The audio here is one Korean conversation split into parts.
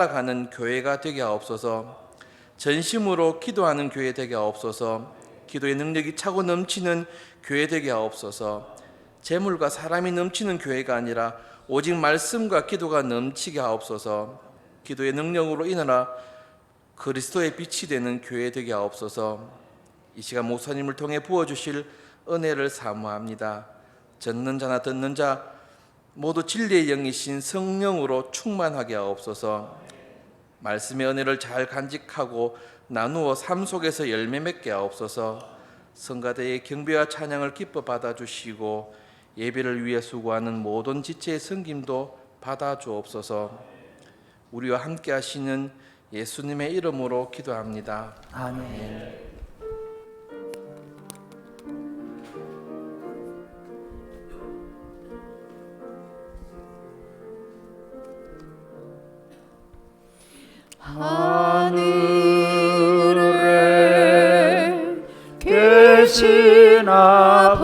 살아가는 교회가 되게 하옵소서. 전심으로 기도하는 교회 되게 하옵소서. 기도의 능력이 차고 넘치는 교회 되게 하옵소서. 재물과 사람이 넘치는 교회가 아니라 오직 말씀과 기도가 넘치게 하옵소서. 기도의 능력으로 인하여 그리스도의 빛이 되는 교회 되게 하옵소서. 이 시간 목사님을 통해 부어주실 은혜를 사모합니다. 듣는 자나 듣는 자 모두 진리의 영이신 성령으로 충만하게 하옵소서. 말씀의 은혜를 잘 간직하고 나누어 삶 속에서 열매 맺게 하옵소서. 성가대의 경배와 찬양을 기뻐 받아주시고 예배를 위해 수고하는 모든 지체의 섬김도 받아주옵소서. 우리와 함께 하시는 예수님의 이름으로 기도합니다. 아멘. 하늘에 계신 아버지,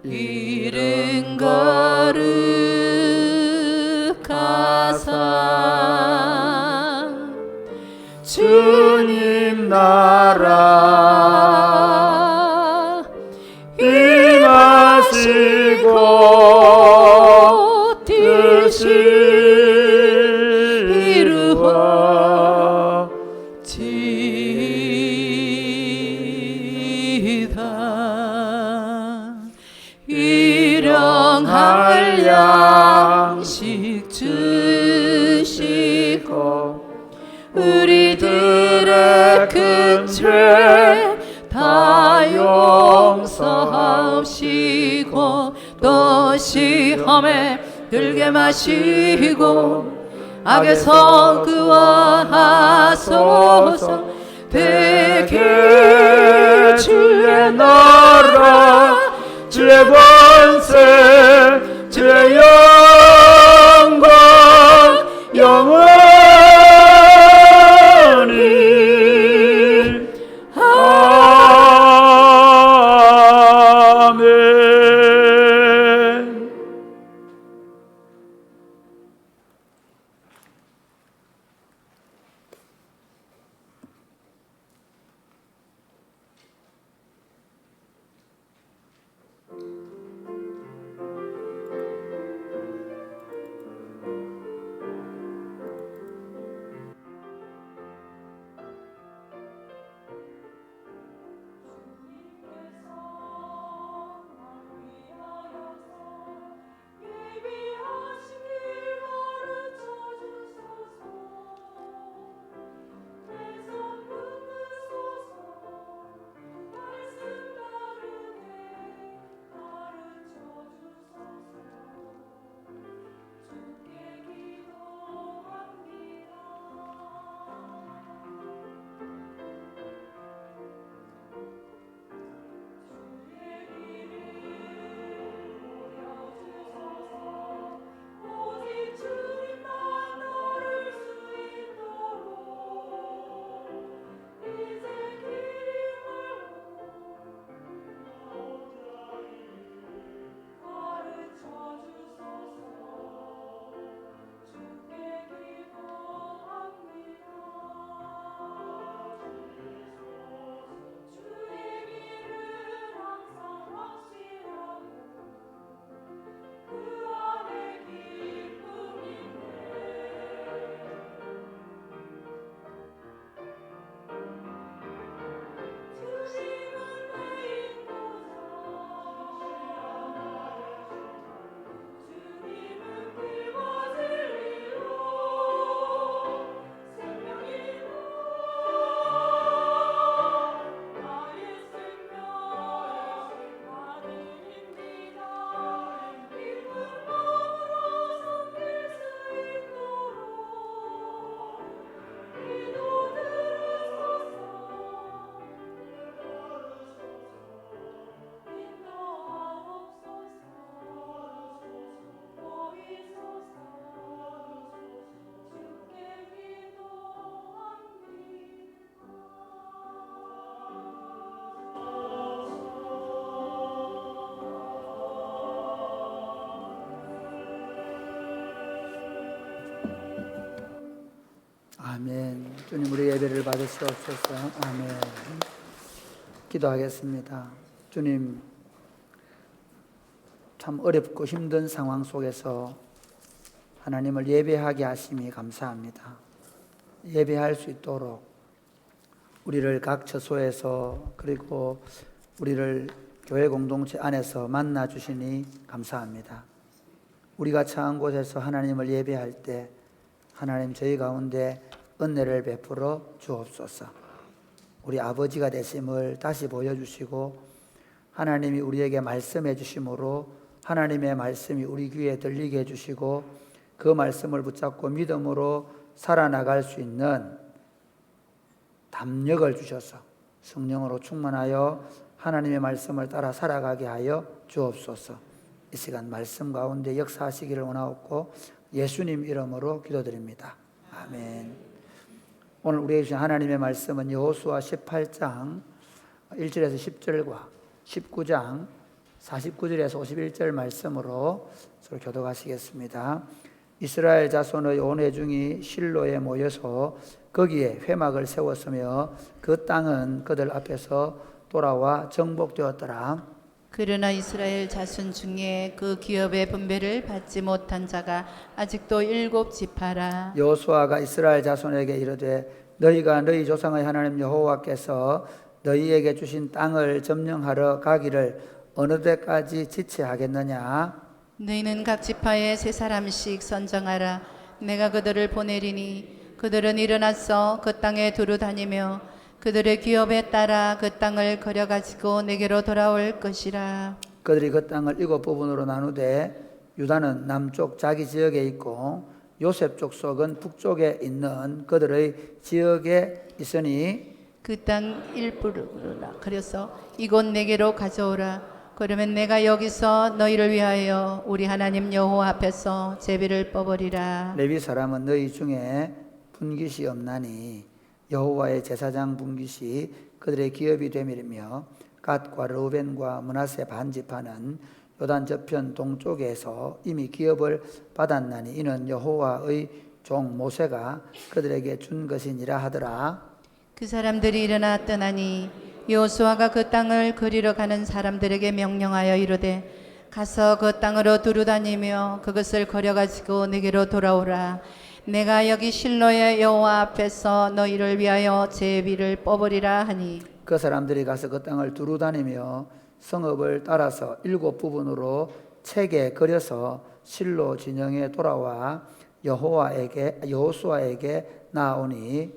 이른 거룩하사 주님 나라 임하시고 뜻이 이루어지이다. 일용할 양식 주시고 우리들의 큰 죄 다 용서하시고 또 시험에 들게 마시고 악에서 구원하소서. 대개 주의 나라 주의 권세 주의 영광 영원히 아멘. 아멘. 주님 우리 예배를 받으시옵소서. 아멘. 기도하겠습니다. 주님, 참 어렵고 힘든 상황 속에서 하나님을 예배하게 하심이 감사합니다. 예배할 수 있도록 우리를 각 처소에서 그리고 우리를 교회 공동체 안에서 만나 주시니 감사합니다. 우리가 처한 곳에서 하나님을 예배할 때 하나님 저희 가운데 은혜를 베풀어 주옵소서. 우리 아버지가 되심을 다시 보여주시고 하나님이 우리에게 말씀해 주심으로 하나님의 말씀이 우리 귀에 들리게 해주시고 그 말씀을 붙잡고 믿음으로 살아나갈 수 있는 담력을 주셔서 성령으로 충만하여 하나님의 말씀을 따라 살아가게 하여 주옵소서. 이 시간 말씀 가운데 역사하시기를 원하옵고 예수님 이름으로 기도드립니다. 아멘. 오늘 우리에게 주신 하나님의 말씀은 여호수아 18장 1절에서 10절과 19장 49절에서 51절 말씀으로 서로 교독하시겠습니다. 이스라엘 자손의 온 회중이 실로에 모여서 거기에 회막을 세웠으며 그 땅은 그들 앞에서 돌아와 정복되었더라. 그러나 이스라엘 자손 중에 그 기업의 분배를 받지 못한 자가 아직도 7지파라. 여호수아가 이스라엘 자손에게 이르되 너희가 너희 조상의 하나님 여호와께서 너희에게 주신 땅을 점령하러 가기를 어느 때까지 지체하겠느냐? 너희는 각 지파에 3사람씩 선정하라. 내가 그들을 보내리니 그들은 일어나서 그 땅에 두루 다니며 그들의 기업에 따라 그 땅을 거려가지고 내게로 돌아올 것이라. 그들이 그 땅을 7부분으로 나누되 유다는 남쪽 자기 지역에 있고 요셉 족속은 북쪽에 있는 그들의 지역에 있으니 그 땅 일부를 그려서 이곳 내게로 가져오라. 그러면 내가 여기서 너희를 위하여 우리 하나님 여호와 앞에서 제비를 뽑으리라. 레위 사람은 너희 중에 분깃이 없나니 여호와의 제사장 분깃이 그들의 기업이 되밀며 갓과 르우벤과 므낫세 반지파는 요단 저편 동쪽에서 이미 기업을 받았나니 이는 여호와의 종 모세가 그들에게 준 것이니라 하더라. 그 사람들이 일어나 떠나니 여호수아가 그 땅을 그리러 가는 사람들에게 명령하여 이르되 가서 그 땅으로 두루 다니며 그것을 거려가지고 내게로 돌아오라. 내가 여기 실로의 여호와 앞에서 너희를 위하여 제비를 뽑으리라 하니 그 사람들이 가서 그 땅을 두루 다니며 성읍을 따라서 7부분으로 책에 그려서 실로 진영에 돌아와 여호수아에게 나오니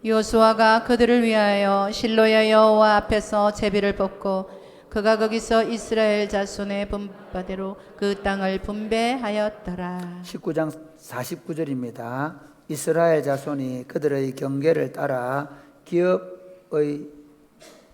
여호수아가 그들을 위하여 실로의 여호와 앞에서 제비를 뽑고 그가 거기서 이스라엘 자손의 분바대로 그 땅을 분배하였더라. 19장 49절입니다. 이스라엘 자손이 그들의 경계를 따라 기업의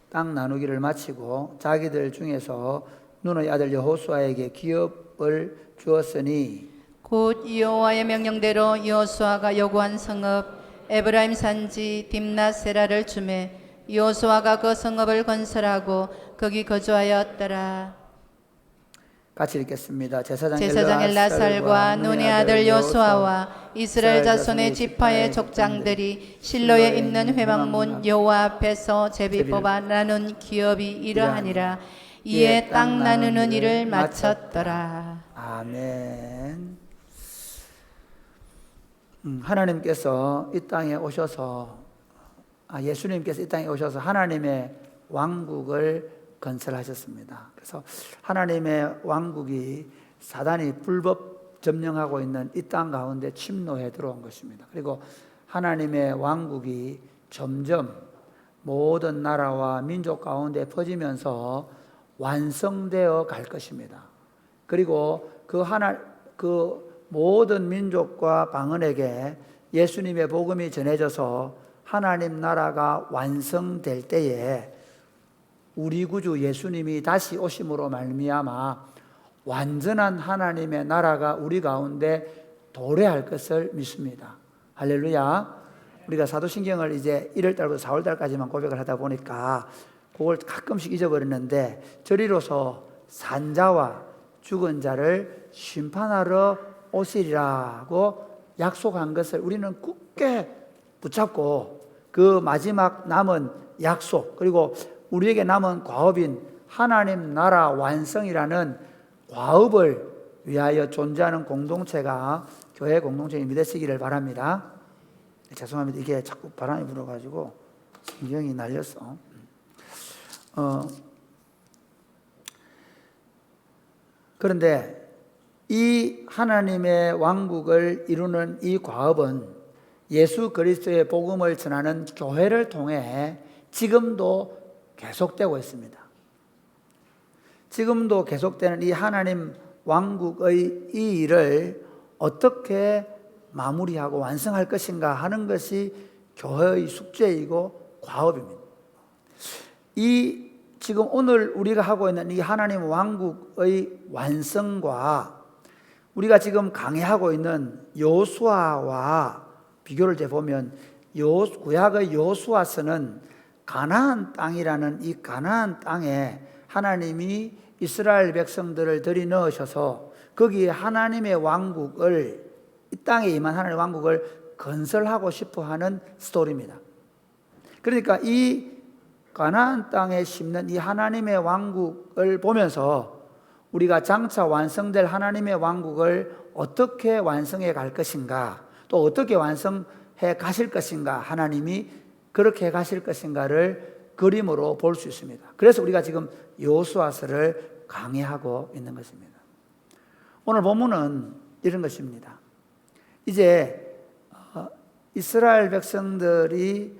땅 나누기를 마치고 자기들 중에서 눈의 아들 여호수아에게 기업을 주었으니 곧 여호와의 명령대로 여호수아가 요구한 성읍 에브라임 산지 딥나세라를 주매 여호수아가 그 성읍을 건설하고 거기 거주하였더라. 같이 읽겠습니다. 제사장 엘라살과 눈의 아들 여호수아와 이스라엘 자손의 지파의 족장들이 실로에 있는 회막문 여호와 앞에서 제비 뽑아 나눈 기업이 이러하니라. 이에 땅 나누는 일을 마쳤더라. 아멘. 하나님께서 이 땅에 오셔서 예수님께서 이 땅에 오셔서 하나님의 왕국을 건설하셨습니다. 그래서 하나님의 왕국이 사단이 불법 점령하고 있는 이 땅 가운데 침노해 들어온 것입니다. 그리고 하나님의 왕국이 점점 모든 나라와 민족 가운데 퍼지면서 완성되어 갈 것입니다. 그리고 그 모든 민족과 방언에게 예수님의 복음이 전해져서 하나님 나라가 완성될 때에 우리 구주 예수님이 다시 오심으로 말미암아 완전한 하나님의 나라가 우리 가운데 도래할 것을 믿습니다. 할렐루야. 우리가 사도신경을 이제 1월달부터 4월달까지만 고백을 하다 보니까 그걸 가끔씩 잊어버렸는데 저리로서 산자와 죽은 자를 심판하러 오시리라고 약속한 것을 우리는 굳게 붙잡고 그 마지막 남은 약속, 그리고 우리에게 남은 과업인 하나님 나라 완성이라는 과업을 위하여 존재하는 공동체가 교회 공동체임이 되시기를 바랍니다. 죄송합니다. 이게 자꾸 바람이 불어가지고 신경이 날렸어. 그런데 이 하나님의 왕국을 이루는 이 과업은 예수 그리스도의 복음을 전하는 교회를 통해 지금도 계속되고 있습니다. 지금도 계속되는 이 하나님 왕국의 이 일을 어떻게 마무리하고 완성할 것인가 하는 것이 교회의 숙제이고 과업입니다. 이 지금 오늘 우리가 하고 있는 이 하나님 왕국의 완성과 우리가 지금 강해하고 있는 여호수아와 비교를 해보면 구약의 여호수아서는 가나안 땅이라는 이 가나안 땅에 하나님이 이스라엘 백성들을 들이넣으셔서 거기에 하나님의 왕국을, 이 땅에 임한 하나님의 왕국을 건설하고 싶어하는 스토리입니다. 그러니까 이 가나안 땅에 심는 이 하나님의 왕국을 보면서 우리가 장차 완성될 하나님의 왕국을 어떻게 완성해 갈 것인가, 또 어떻게 완성해 가실 것인가, 하나님이 그렇게 가실 것인가를 그림으로 볼 수 있습니다. 그래서 우리가 지금 여호수아서를 강의하고 있는 것입니다. 오늘 본문은 이런 것입니다. 이제 이스라엘 백성들이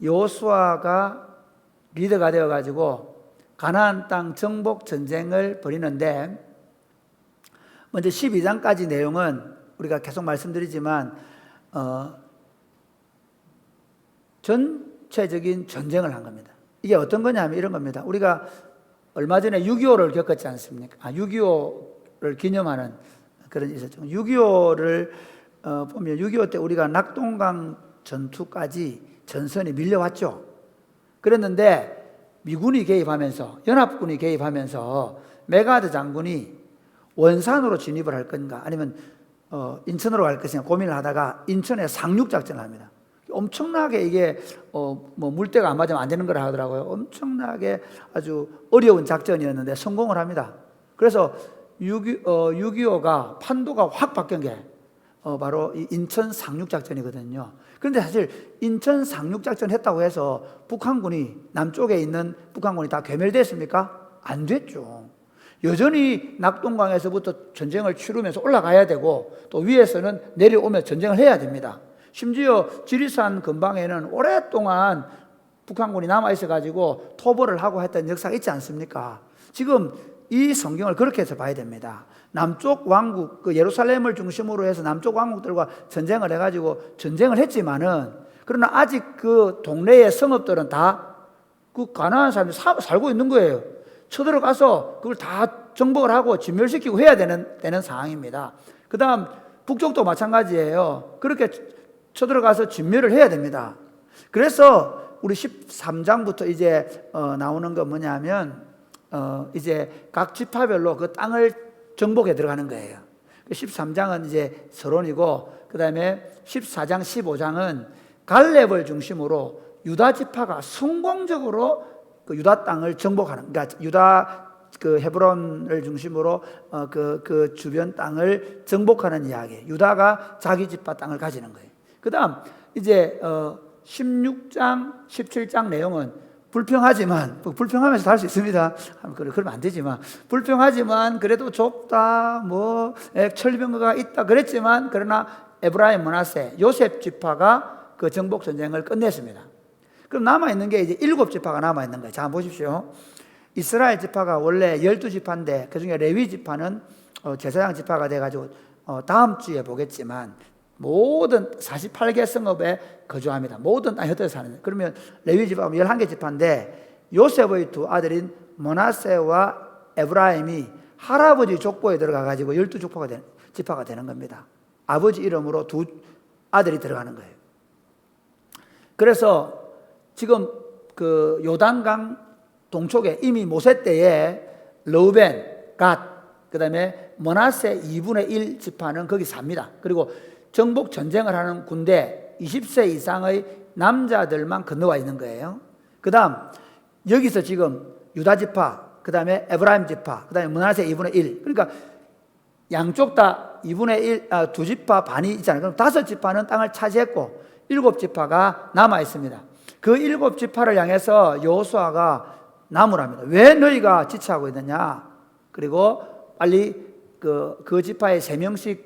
여호수아가 리더가 되어가지고 가나안 땅 정복 전쟁을 벌이는데, 먼저 12장까지 내용은 우리가 계속 말씀드리지만 전체적인 전쟁을 한 겁니다. 이게 어떤 거냐면 이런 겁니다. 우리가 얼마 전에 6.25를 겪었지 않습니까? 6.25를 기념하는 그런 일이 있었죠. 6.25를 보면 6.25 때 우리가 낙동강 전투까지 전선이 밀려왔죠. 그랬는데 미군이 개입하면서, 연합군이 개입하면서 메가드 장군이 원산으로 진입을 할 건가 아니면 인천으로 갈 것인가 고민을 하다가 인천에 상륙작전을 합니다. 엄청나게 이게 물때가 안 맞으면 안 되는 거라 하더라고요. 엄청나게 아주 어려운 작전이었는데 성공을 합니다. 그래서 6.25가 판도가 확 바뀐 게 바로 이 인천 상륙작전이거든요. 그런데 사실 인천 상륙작전 했다고 해서 북한군이, 남쪽에 있는 북한군이 다 괴멸됐습니까? 안 됐죠. 여전히 낙동강에서부터 전쟁을 치르면서 올라가야 되고 또 위에서는 내려오며 전쟁을 해야 됩니다. 심지어 지리산 근방에는 오랫동안 북한군이 남아있어가지고 토벌을 하고 했던 역사가 있지 않습니까? 지금 이 성경을 그렇게 해서 봐야 됩니다. 남쪽 왕국, 그 예루살렘을 중심으로 해서 남쪽 왕국들과 전쟁을 해가지고 전쟁을 했지만은, 그러나 아직 그 동네의 성읍들은 다 그 가나안 사람들이 살고 있는 거예요. 쳐들어가서 그걸 다 정복을 하고 진멸시키고 해야 되는 상황입니다. 그 다음 북쪽도 마찬가지예요. 그렇게 쳐들어가서 진멸을 해야 됩니다. 그래서 우리 13장부터 이제 나오는 건 뭐냐면 이제 각 지파별로 그 땅을 정복해 들어가는 거예요. 13장은 이제 서론이고, 그 다음에 14장, 15장은 갈렙을 중심으로 유다 지파가 성공적으로 그 유다 땅을 정복하는, 그러니까 유다 그 헤브론을 중심으로 그 주변 땅을 정복하는 이야기. 유다가 자기 지파 땅을 가지는 거예요. 그 다음 이제 16장, 17장 내용은 불평하면서 할 수 있습니다. 그러면 안 되지만, 불평하지만 그래도 좁다, 철병거가 있다 그랬지만, 그러나 에브라임, 므낫세, 요셉 지파가 그 정복 전쟁을 끝냈습니다. 그럼 남아있는 게 이제 7지파가 남아있는 거예요. 자, 한번 보십시오. 이스라엘 지파가 원래 12지파인데 그 중에 레위 지파는 제사장 지파가 돼가지고 다음 주에 보겠지만 모든 48개 성읍에 거주합니다. 모든 땅에 흩어져 사는. 그러면 레위 지파가 11개 지파인데 요셉의 두 아들인 므낫세와 에브라임이 할아버지 족보에 들어가가지고 12지파가 되는 겁니다. 아버지 이름으로 두 아들이 들어가는 거예요. 그래서 지금 그 요단강 동쪽에 이미 모세 때에 르우벤, 갓, 그 다음에 므낫세 2분의 1 지파는 거기 삽니다. 그리고 정복 전쟁을 하는 군대, 20세 이상의 남자들만 건너와 있는 거예요. 그 다음 여기서 지금 유다 지파, 그 다음에 에브라임 지파, 그 다음에 므낫세 2분의 1. 그러니까 양쪽 다 2분의 1, 두 지파 반이 있잖아요. 그럼 5지파는 땅을 차지했고 7지파가 남아 있습니다. 그 7지파를 향해서 여호수아가 나무랍니다. 왜 너희가 지체하고 있느냐? 그리고 빨리 그 지파의 3명씩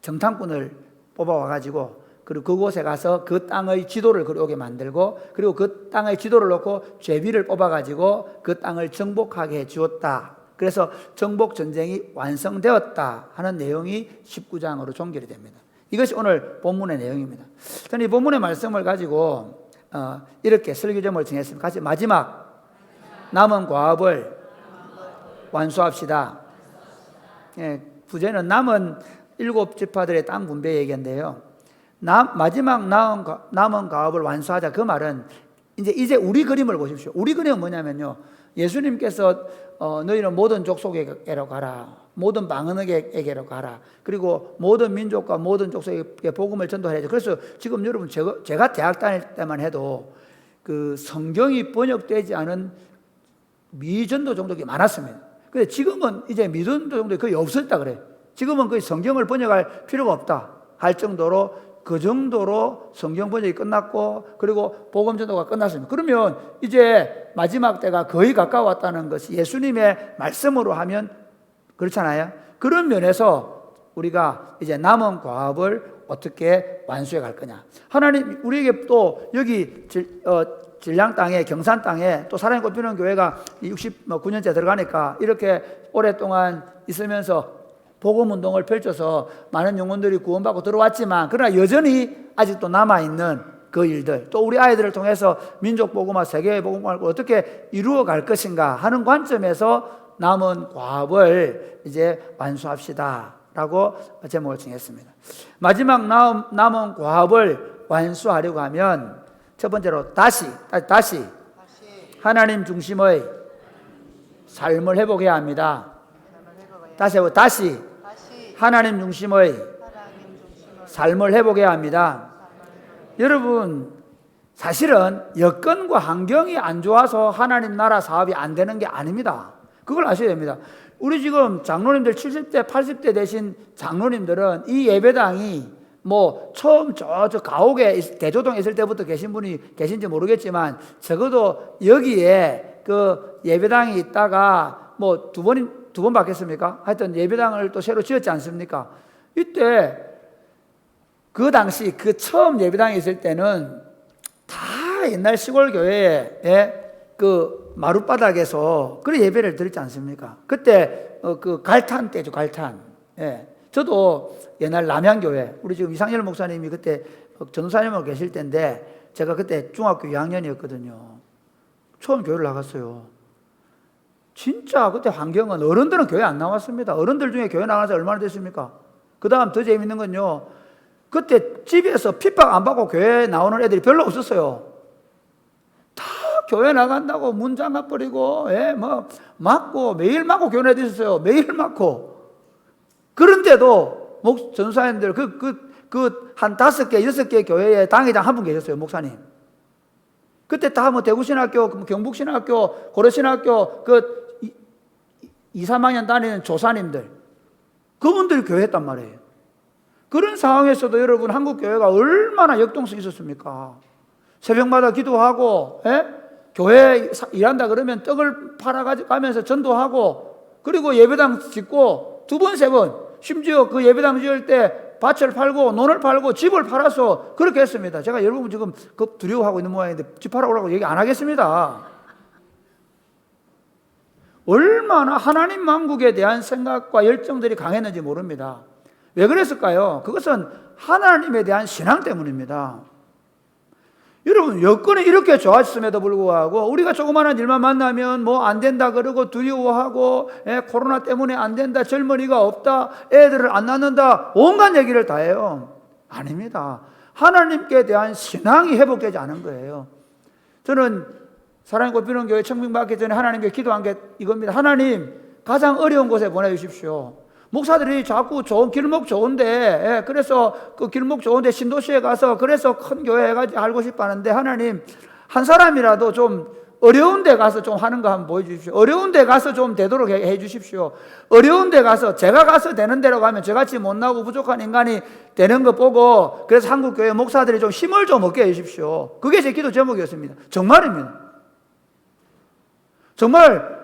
정탐꾼을 뽑아와가지고 그리고 그곳에 가서 그 땅의 지도를 그려오게 만들고 그리고 그 땅의 지도를 놓고 제비를 뽑아가지고 그 땅을 정복하게 해 주었다. 그래서 정복 전쟁이 완성되었다 하는 내용이 19장으로 종결이 됩니다. 이것이 오늘 본문의 내용입니다. 저는 이 본문의 말씀을 가지고 이렇게 설교점을 정했습니다. 같이 마지막 남은 과업을 완수합시다. 예, 부제는 남은 7지파들의 땅 분배 얘기인데요. 마지막 남은 과업을 완수하자. 그 말은 이제 우리 그림을 보십시오. 우리 그림은 뭐냐면요. 예수님께서 너희는 모든 족속에게로 가라. 모든 방언에게로 가라. 그리고 모든 민족과 모든 족속에게 복음을 전도하라. 그래서 지금 여러분 제가 대학 다닐 때만 해도 그 성경이 번역되지 않은 미전도 종족이 많았습니다. 근데 지금은 이제 미전도 종족이 거의 없었다 그래요. 지금은 거의 성경을 번역할 필요가 없다 할 정도로 그 정도로 성경 번역이 끝났고 그리고 복음 전도가 끝났습니다. 그러면 이제 마지막 때가 거의 가까웠다는 것이 예수님의 말씀으로 하면 그렇잖아요. 그런 면에서 우리가 이제 남은 과업을 어떻게 완수해 갈 거냐. 하나님 우리에게 또 여기 진량 땅에 경산 땅에 또 사랑의 꽃피우는 교회가 69년째 들어가니까 이렇게 오랫동안 있으면서 복음운동을 펼쳐서 많은 영혼들이 구원받고 들어왔지만 그러나 여전히 아직도 남아있는 그 일들 또 우리 아이들을 통해서 민족복음화 세계의 복음화를 어떻게 이루어갈 것인가 하는 관점에서 남은 과업을 이제 완수합시다 라고 제목을 정했습니다. 마지막 남은 과업을 완수하려고 하면 첫 번째로 다시 하나님 중심의 삶을 회복해야 합니다. 다시 하나님 중심의 삶을 회복해야 합니다. 여러분 사실은 여건과 환경이 안 좋아서 하나님 나라 사업이 안 되는 게 아닙니다. 그걸 아셔야 됩니다. 우리 지금 장로님들 70대 80대 되신 장로님들은 이 예배당이 뭐 처음 저 가옥에 대조동에 있을 때부터 계신 분이 계신지 모르겠지만 적어도 여기에 그 예배당이 있다가 뭐 두 번 바뀌었습니까? 하여튼 예배당을 또 새로 지었지 않습니까? 이때 그 당시 그 처음 예배당에 있을 때는 다 옛날 시골 교회에 그 마룻바닥에서 그 예배를 드렸지 않습니까? 그때 그 갈탄 때죠, 갈탄. 예. 저도 옛날 남양교회 우리 지금 이상열 목사님이 그때 전도사님으로 계실 때인데 제가 그때 중학교 2학년이었거든요. 처음 교회를 나갔어요. 진짜 그때 환경은 어른들은 교회 안 나왔습니다. 어른들 중에 교회 나간 지 얼마나 됐습니까? 그 다음 더 재밌는 건요. 그때 집에서 핍박 안 받고 교회 나오는 애들이 별로 없었어요. 다 교회 나간다고 문 잠가버리고 뭐 맞고 매일 맞고 교회 다녔어요. 매일 맞고. 그런데도 전사님들 한 5개, 6개 교회에 당회장 한 분 계셨어요. 목사님. 그때 다 뭐 대구신학교, 경북신학교, 고려신학교 2, 3학년 다니는 조사님들 그분들이 교회 했단 말이에요. 그런 상황에서도 여러분 한국 교회가 얼마나 역동성이 있었습니까? 새벽마다 기도하고 교회 일한다 그러면 떡을 팔아가면서 전도하고 그리고 예배당 짓고 2번, 3번 심지어 그 예배당 지을 때 밭을 팔고 논을 팔고 집을 팔아서 그렇게 했습니다. 제가 여러분 지금 두려워하고 있는 모양인데 집 팔아오라고 얘기 안 하겠습니다. 얼마나 하나님 만국에 대한 생각과 열정들이 강했는지 모릅니다. 왜 그랬을까요? 그것은 하나님에 대한 신앙 때문입니다. 여러분 여건이 이렇게 좋았음에도 불구하고 우리가 조그마한 일만 만나면 뭐 안 된다 그러고 두려워하고 코로나 때문에 안 된다, 젊은이가 없다, 애들을 안 낳는다 온갖 얘기를 다 해요. 아닙니다. 하나님께 대한 신앙이 회복되지 않은 거예요. 저는 사랑의 꽃피우는 교회 청빙받기 전에 하나님께 기도한 게 이겁니다. 하나님 가장 어려운 곳에 보내주십시오. 목사들이 자꾸 좋은 길목 좋은데, 예, 그래서 그 길목 좋은데 신도시에 가서 그래서 큰 교회 해가지고 알고 싶어 하는데, 하나님 한 사람이라도 좀 어려운 데 가서 좀 하는 거 한번 보여주십시오. 어려운 데 가서 좀 되도록 해 주십시오. 어려운 데 가서, 제가 가서 되는 데로 가면 저같이 못나고 부족한 인간이 되는 거 보고, 그래서 한국교회 목사들이 좀 힘을 좀 얻게 해 주십시오. 그게 제 기도 제목이었습니다. 정말입니다. 정말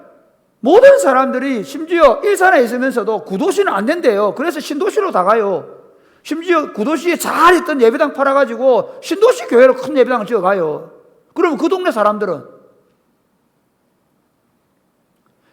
모든 사람들이 심지어 일산에 있으면서도 구도시는 안 된대요. 그래서 신도시로 다 가요. 심지어 구도시에 잘 있던 예배당 팔아가지고 신도시 교회로 큰 예배당을 지어가요. 그러면 그 동네 사람들은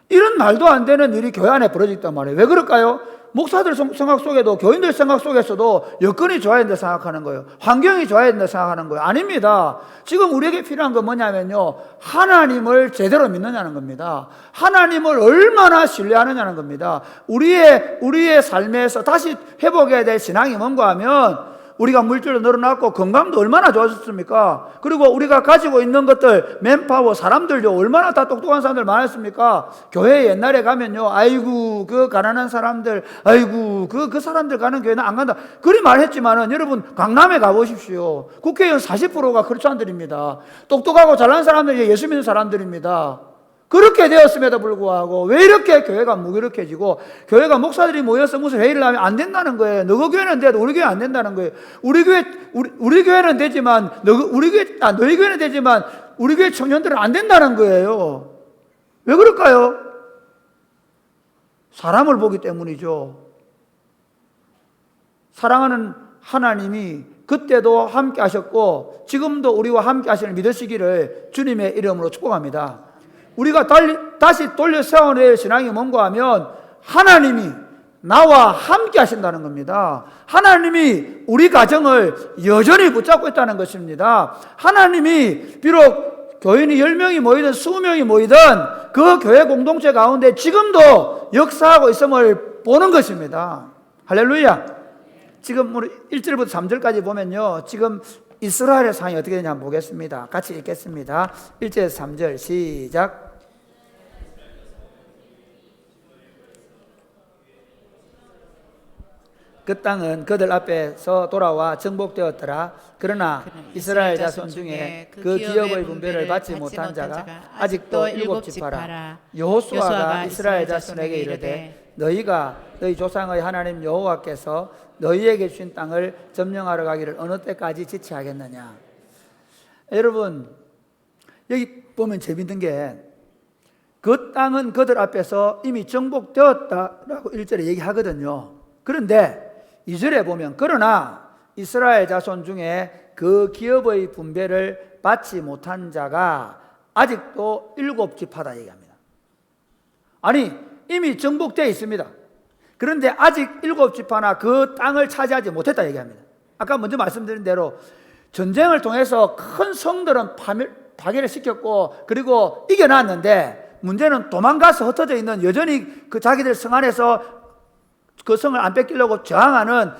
이런 말도 안 되는 일이 교회 안에 벌어졌단 말이에요. 왜 그럴까요? 목사들 생각 속에도, 교인들 생각 속에서도 여건이 좋아야 된다 생각하는 거예요. 환경이 좋아야 된다 생각하는 거예요. 아닙니다. 지금 우리에게 필요한 건 뭐냐면요, 하나님을 제대로 믿느냐는 겁니다. 하나님을 얼마나 신뢰하느냐는 겁니다. 우리의 삶에서 다시 회복해야 될 신앙이 뭔가 하면, 우리가 물질로 늘어났고 건강도 얼마나 좋아졌습니까? 그리고 우리가 가지고 있는 것들, 맨파워, 사람들도 얼마나 다 똑똑한 사람들 많았습니까? 교회 옛날에 가면요, 아이고 그 가난한 사람들, 아이고 그 사람들 가는 교회는 안 간다, 그리 말했지만은 여러분 강남에 가보십시오. 국회의원 40%가 크리스찬들입니다. 똑똑하고 잘난 사람들이 예수 믿는 사람들입니다. 그렇게 되었음에도 불구하고 왜 이렇게 교회가 무기력해지고, 교회가 목사들이 모여서 무슨 회의를 하면 안 된다는 거예요. 너희 교회는 돼도 우리 교회 안 된다는 거예요. 우리 교회는 되지만 너희 교회는 되지만 우리 교회 청년들은 안 된다는 거예요. 왜 그럴까요? 사람을 보기 때문이죠. 사랑하는 하나님이 그때도 함께 하셨고 지금도 우리와 함께 하시는 믿으시기를 주님의 이름으로 축복합니다. 우리가 다시 돌려 세워낼 신앙이 뭔가 하면, 하나님이 나와 함께 하신다는 겁니다. 하나님이 우리 가정을 여전히 붙잡고 있다는 것입니다. 하나님이 비록 교인이 10명이 모이든 20명이 모이든 그 교회 공동체 가운데 지금도 역사하고 있음을 보는 것입니다. 할렐루야. 지금 우리 1절부터 3절까지 보면요, 지금 이스라엘의 상황이 어떻게 되냐 한번 보겠습니다. 같이 읽겠습니다. 1절에서 3절 시작. 그 땅은 그들 앞에서 돌아와 정복되었더라. 그러나 이스라엘 자손 중에 그 기업의 분배를 받지 못한 자가 아직도 7지파라. 여호수아가 이스라엘 자손에게 이르되, 너희가 너희 조상의 하나님 여호와께서 너희에게 주신 땅을 점령하러 가기를 어느 때까지 지체하겠느냐. 여러분, 여기 보면 재밌는 게, 그 땅은 그들 앞에서 이미 정복되었다라고 1절에 얘기하거든요. 그런데 2절에 보면, 그러나 이스라엘 자손 중에 그 기업의 분배를 받지 못한 자가 아직도 7지파다 얘기합니다. 아니, 이미 정복되어 있습니다. 그런데 아직 7지파나 그 땅을 차지하지 못했다 얘기합니다. 아까 먼저 말씀드린 대로 전쟁을 통해서 큰 성들은 파괴를 시켰고 그리고 이겨놨는데, 문제는 도망가서 흩어져 있는, 여전히 그 자기들 성 안에서 그 성을 안 뺏기려고 저항하는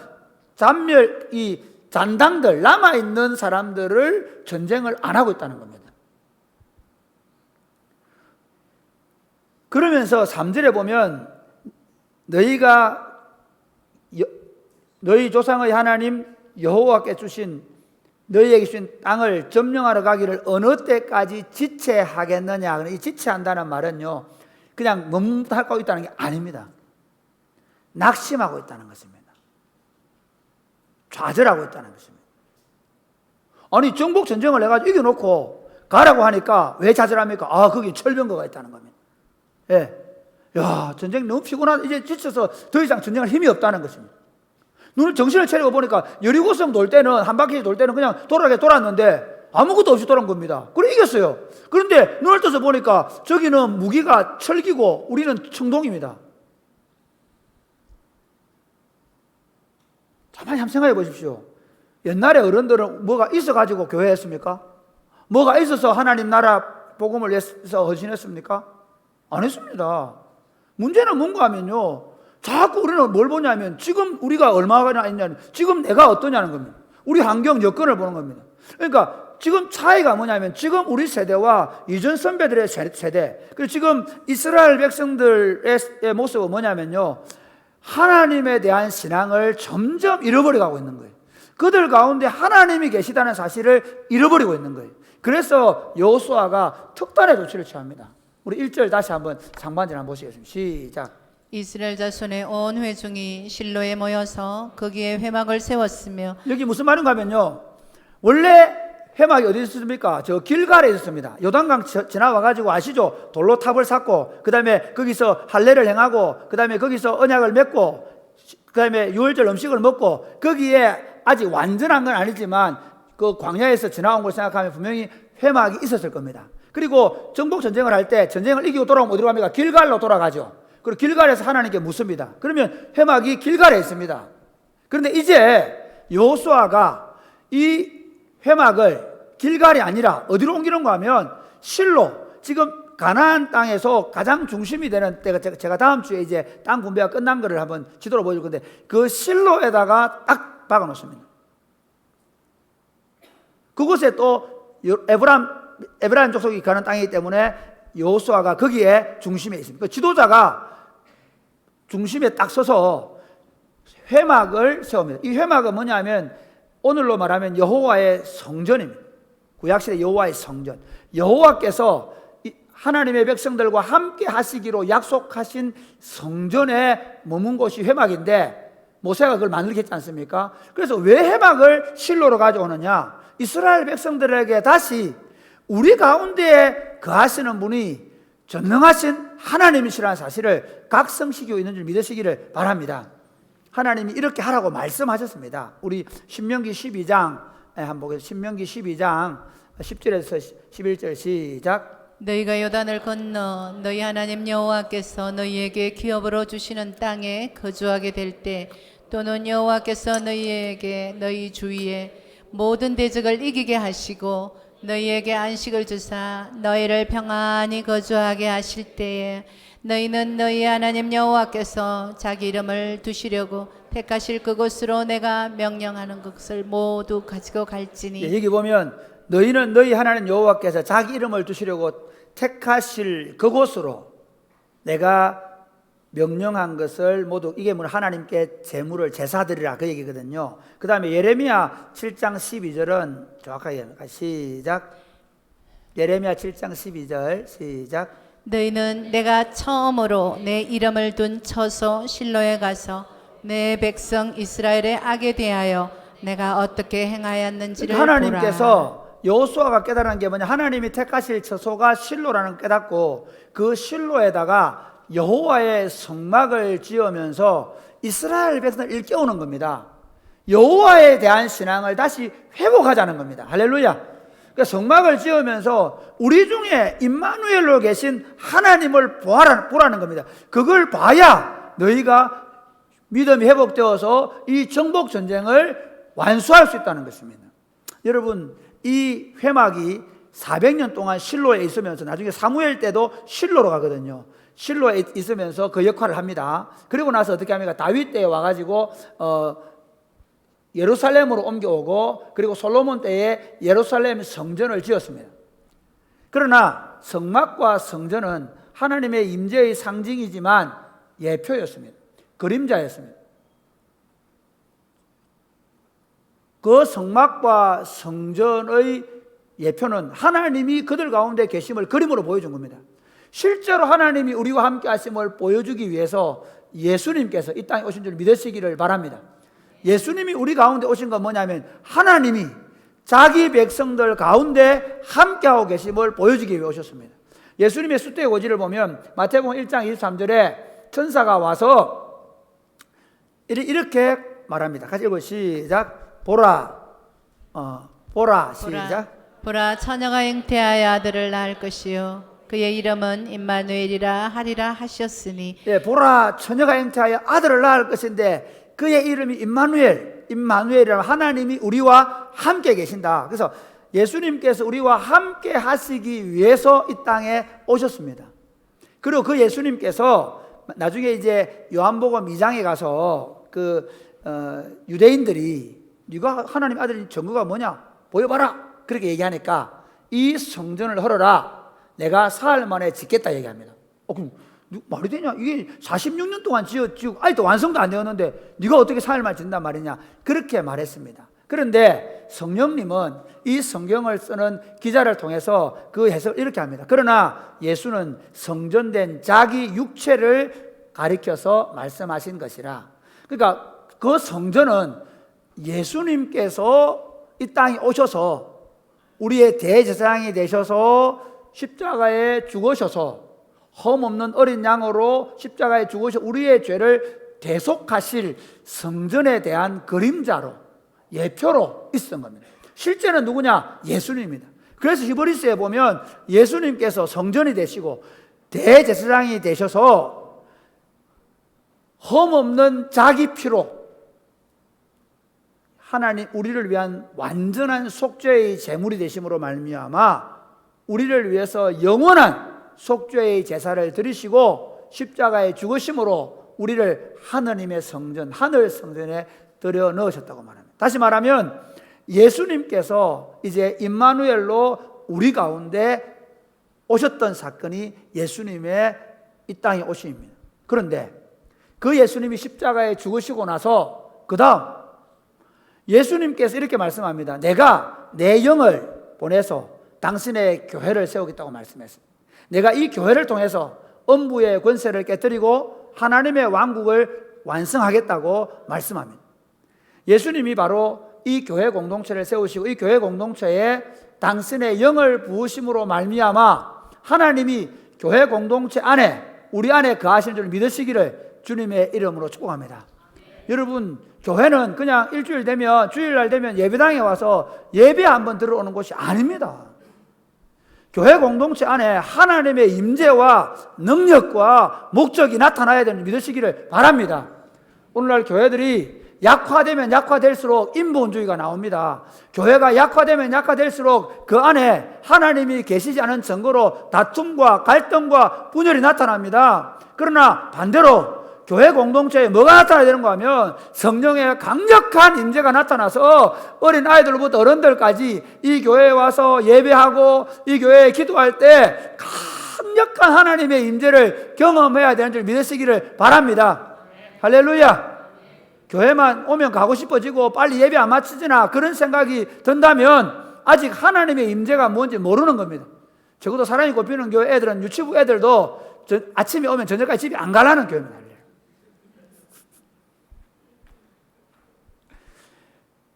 이 잔당들, 남아있는 사람들을 전쟁을 안 하고 있다는 겁니다. 그러면서 3절에 보면, 너희 조상의 하나님 여호와께 주신, 너희에게 주신 땅을 점령하러 가기를 어느 때까지 지체하겠느냐. 이 지체한다는 말은요, 그냥 멈하고 있다는 게 아닙니다. 낙심하고 있다는 것입니다. 좌절하고 있다는 것입니다. 아니, 정복 전쟁을 해가지고 이겨놓고 가라고 하니까 왜 좌절합니까? 아, 거기 철병거가 있다는 겁니다. 예. 야, 전쟁 너무 피곤하다. 이제 지쳐서 더 이상 전쟁할 힘이 없다는 것입니다. 눈을 정신을 차리고 보니까 여리고성 돌 때는, 한 바퀴 돌 때는 그냥 돌았는데 아무것도 없이 돌아온 겁니다. 그래 이겼어요. 그런데 눈을 떠서 보니까 저기는 무기가 철기고 우리는 청동입니다. 가만히 한번 생각해 보십시오. 옛날에 어른들은 뭐가 있어가지고 교회 했습니까? 뭐가 있어서 하나님 나라 복음을 위해서 헌신했습니까? 안 했습니다. 문제는 뭔가 하면요, 자꾸 우리는 뭘 보냐면 지금 우리가 얼마나 있냐면 지금 내가 어떠냐는 겁니다. 우리 환경 여건을 보는 겁니다. 그러니까 지금 차이가 뭐냐면, 지금 우리 세대와 이전 선배들의 세대, 그리고 지금 이스라엘 백성들의 모습은 뭐냐면요, 하나님에 대한 신앙을 점점 잃어버려 가고 있는 거예요. 그들 가운데 하나님이 계시다는 사실을 잃어버리고 있는 거예요. 그래서 여호수아가 특단의 조치를 취합니다. 우리 1절 다시 한번 상반절 한번 보시겠습니다. 시작. 이스라엘 자손의 온 회중이 실로에 모여서 거기에 회막을 세웠으며 여기 무슨 말인가 하면요, 원래 회막이 어디 있었습니까? 저 길갈에 있었습니다. 요단강 지나와가지고 아시죠? 돌로 탑을 쌓고 그 다음에 거기서 할례를 행하고 그 다음에 거기서 언약을 맺고 그 다음에 유월절 음식을 먹고, 거기에 아직 완전한 건 아니지만 그 광야에서 지나온 걸 생각하면 분명히 회막이 있었을 겁니다. 그리고 정복 전쟁을 할 때 전쟁을 이기고 돌아오면 어디로 갑니까? 길갈로 돌아가죠. 그리고 길갈에서 하나님께 묻습니다. 그러면 회막이 길갈에 있습니다. 그런데 이제 여호수아가 이 회막을 길갈이 아니라 어디로 옮기는가 하면 실로, 지금 가나안 땅에서 가장 중심이 되는 때가, 제가 다음 주에 이제 땅 분배가 끝난 거를 한번 지도로 보여줄 건데, 그 실로에다가 딱 박아 놓습니다. 그곳에 또 에브라임 족속이 가는 땅이기 때문에 여호수아가 거기에 중심에 있습니다. 그 지도자가 중심에 딱 서서 회막을 세웁니다. 이 회막은 뭐냐면 오늘로 말하면 여호와의 성전입니다. 구약시대 여호와의 성전. 여호와께서 하나님의 백성들과 함께 하시기로 약속하신 성전에 머문 곳이 회막인데, 모세가 그걸 만들게 했지 않습니까? 그래서 왜 회막을 실로로 가져오느냐? 이스라엘 백성들에게 다시 우리 가운데에 거하시는 분이 전능하신 하나님이시라는 사실을 각성시키고 있는 줄 믿으시기를 바랍니다. 하나님이 이렇게 하라고 말씀하셨습니다. 우리 신명기 12장 한번 보겠습니다. 신명기 12장 10절에서 11절 시작. 너희가 요단을 건너 너희 하나님 여호와께서 너희에게 기업으로 주시는 땅에 거주하게 될 때, 또는 여호와께서 너희에게 너희 주위에 모든 대적을 이기게 하시고 너희에게 안식을 주사 너희를 평안히 거주하게 하실 때에, 너희는 너희 하나님 여호와께서 자기 이름을 두시려고 택하실 그곳으로 내가 명령하는 것을 모두 가지고 갈지니. 여기 보면 너희는 너희 하나님 여호와께서 자기 이름을 두시려고 택하실 그곳으로 내가 명령한 것을 모두, 이게 뭐 하나님께 제물을 제사드리라 그 얘기거든요. 그 다음에 예레미야 7장 12절은 정확하게 시작. 예레미야 7장 12절 시작. 너희는 내가 처음으로 내 이름을 둔 처소 실로에 가서 내 백성 이스라엘의 악에 대하여 내가 어떻게 행하였는지를 보라. 하나님께서 여호수아가 깨달은 게 뭐냐? 하나님이 택하실 처소가 실로라는 걸 깨닫고 그 실로에다가 여호와의 성막을 지으면서 이스라엘 백성을 일깨우는 겁니다. 여호와에 대한 신앙을 다시 회복하자는 겁니다. 할렐루야. 그러니까 성막을 지으면서 우리 중에 임마누엘로 계신 하나님을 보라는 겁니다. 그걸 봐야 너희가 믿음이 회복되어서 이 정복 전쟁을 완수할 수 있다는 것입니다. 여러분, 이 회막이 400년 동안 실로에 있으면서 나중에 사무엘 때도 실로로 가거든요. 실로에 있으면서 그 역할을 합니다. 그리고 나서 어떻게 합니까? 다윗 때에 와가지고 예루살렘으로 옮겨오고, 그리고 솔로몬 때에 예루살렘 성전을 지었습니다. 그러나 성막과 성전은 하나님의 임재의 상징이지만 예표였습니다. 그림자였습니다. 그 성막과 성전의 예표는 하나님이 그들 가운데 계심을 그림으로 보여준 겁니다. 실제로 하나님이 우리와 함께 하심을 보여주기 위해서 예수님께서 이 땅에 오신 줄 믿으시기를 바랍니다. 예수님이 우리 가운데 오신 건 뭐냐면 하나님이 자기 백성들 가운데 함께하고 계심을 보여주기 위해 오셨습니다. 예수님의 숫대의 고지를 보면 마태복음 1장 23절에 천사가 와서 이렇게 말합니다. 같이 읽어 시작. 보라 시작. 보라, 처녀가 잉태하여 아들을 낳을 것이요 그의 이름은 임마누엘이라 하리라 하셨으니. 예, 보라, 처녀가 잉태하여 아들을 낳을 것인데 그의 이름이 임마누엘이라, 하나님이 우리와 함께 계신다. 그래서 예수님께서 우리와 함께 하시기 위해서 이 땅에 오셨습니다. 그리고 그 예수님께서 나중에 이제 요한복음 2장에 가서 유대인들이 네가 하나님 아들인 증거가 뭐냐? 보여봐라. 그렇게 얘기하니까 이 성전을 헐어라. 내가 사흘 만에 짓겠다 얘기합니다. 그럼 말이 되냐? 이게 46년 동안 지고 아직도 완성도 안 되었는데 네가 어떻게 4일만 짓는단 말이냐? 그렇게 말했습니다. 그런데 성령님은 이 성경을 쓰는 기자를 통해서 그 해석을 이렇게 합니다. 그러나 예수는 성전된 자기 육체를 가리켜서 말씀하신 것이라. 그러니까 그 성전은 예수님께서 이 땅에 오셔서 우리의 대제사장이 되셔서 십자가에 죽으셔서 흠없는 어린 양으로 십자가에 죽으셔 우리의 죄를 대속하실 성전에 대한 그림자로 예표로 있었던 겁니다. 실제는 누구냐? 예수님입니다. 그래서 히브리서에 보면 예수님께서 성전이 되시고 대제사장이 되셔서 흠없는 자기 피로 하나님 우리를 위한 완전한 속죄의 제물이 되심으로 말미암아 우리를 위해서 영원한 속죄의 제사를 드리시고 십자가에 죽으심으로 우리를 하느님의 성전, 하늘 성전에 들여 넣으셨다고 말합니다. 다시 말하면 예수님께서 이제 임마누엘로 우리 가운데 오셨던 사건이 예수님의 이 땅에 오심입니다. 그런데 그 예수님이 십자가에 죽으시고 나서 그 다음 예수님께서 이렇게 말씀합니다. 내가 내 영을 보내서 당신의 교회를 세우겠다고 말씀했습니다. 내가 이 교회를 통해서 음부의 권세를 깨뜨리고 하나님의 왕국을 완성하겠다고 말씀합니다. 예수님이 바로 이 교회 공동체를 세우시고 이 교회 공동체에 당신의 영을 부으심으로 말미암아 하나님이 교회 공동체 안에 우리 안에 거하시는 줄 믿으시기를 주님의 이름으로 축복합니다. 여러분, 교회는 그냥 일주일 되면 주일날 되면 예배당에 와서 예배 한번 들어오는 곳이 아닙니다. 교회 공동체 안에 하나님의 임재와 능력과 목적이 나타나야 되는 믿으시기를 바랍니다. 오늘날 교회들이 약화되면 약화될수록 인본주의가 나옵니다. 교회가 약화되면 약화될수록 그 안에 하나님이 계시지 않은 증거로 다툼과 갈등과 분열이 나타납니다. 그러나 반대로 교회 공동체에 뭐가 나타나야 되는가 하면 성령의 강력한 임재가 나타나서 어린 아이들부터 어른들까지 이 교회에 와서 예배하고 이 교회에 기도할 때 강력한 하나님의 임재를 경험해야 되는 줄 믿으시기를 바랍니다. 할렐루야. 교회만 오면 가고 싶어지고 빨리 예배 안 마치지나 그런 생각이 든다면 아직 하나님의 임재가 뭔지 모르는 겁니다. 적어도 사랑이 꼽히는 교회 애들은 유치부 애들도 아침에 오면 저녁까지 집에 안 가라는 교회입니다.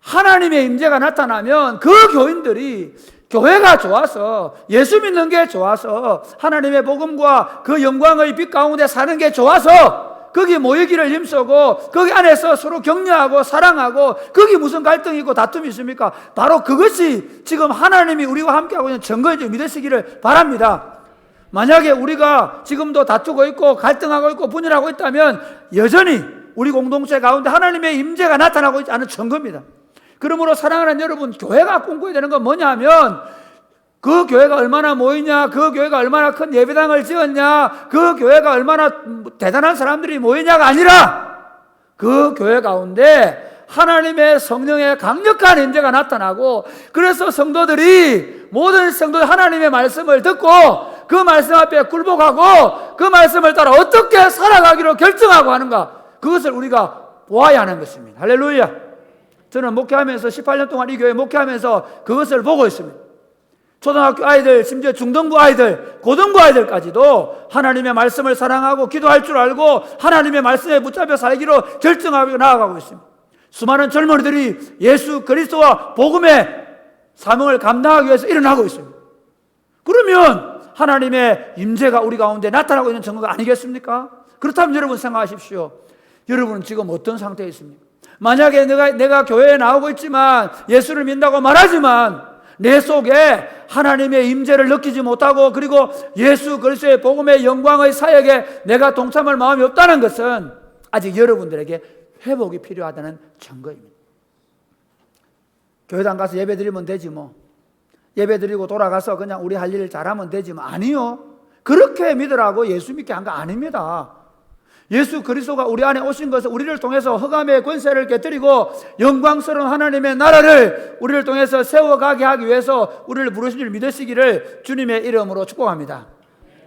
하나님의 임재가 나타나면 그 교인들이 교회가 좋아서 예수 믿는 게 좋아서 하나님의 복음과 그 영광의 빛 가운데 사는 게 좋아서 거기 모이기를 힘쓰고 거기 안에서 서로 격려하고 사랑하고 거기 무슨 갈등이 있고 다툼이 있습니까? 바로 그것이 지금 하나님이 우리와 함께하고 있는 증거인 줄 믿으시기를 바랍니다. 만약에 우리가 지금도 다투고 있고 갈등하고 있고 분열하고 있다면 여전히 우리 공동체 가운데 하나님의 임재가 나타나고 있지 않은 증거입니다. 그러므로 사랑하는 여러분, 교회가 꿈꿔야 되는 건 뭐냐 하면 그 교회가 얼마나 모이냐, 그 교회가 얼마나 큰 예배당을 지었냐, 그 교회가 얼마나 대단한 사람들이 모이냐가 아니라 그 교회 가운데 하나님의 성령의 강력한 임재가 나타나고 그래서 성도들이 모든 성도들 하나님의 말씀을 듣고 그 말씀 앞에 굴복하고 그 말씀을 따라 어떻게 살아가기로 결정하고 하는가, 그것을 우리가 보아야 하는 것입니다. 할렐루야. 저는 목회하면서 18년 동안 이 교회 목회하면서 그것을 보고 있습니다. 초등학교 아이들, 심지어 중등부 아이들, 고등부 아이들까지도 하나님의 말씀을 사랑하고 기도할 줄 알고 하나님의 말씀에 붙잡혀 살기로 결정하고 나아가고 있습니다. 수많은 젊은이들이 예수 그리스도와 복음의 사명을 감당하기 위해서 일어나고 있습니다. 그러면 하나님의 임재가 우리 가운데 나타나고 있는 증거가 아니겠습니까? 그렇다면 여러분 생각하십시오. 여러분은 지금 어떤 상태에 있습니까? 만약에 내가 교회에 나오고 있지만 예수를 믿는다고 말하지만 내 속에 하나님의 임재를 느끼지 못하고 그리고 예수 그리스도의 복음의 영광의 사역에 내가 동참할 마음이 없다는 것은 아직 여러분들에게 회복이 필요하다는 증거입니다. 교회당 가서 예배 드리면 되지 뭐. 예배 드리고 돌아가서 그냥 우리 할 일을 잘하면 되지 뭐. 아니요. 그렇게 믿으라고 예수 믿게 한 거 아닙니다. 예수 그리스도가 우리 안에 오신 것은 우리를 통해서 흑암의 권세를 깨뜨리고 영광스러운 하나님의 나라를 우리를 통해서 세워가게 하기 위해서 우리를 부르신 줄 믿으시기를 주님의 이름으로 축복합니다.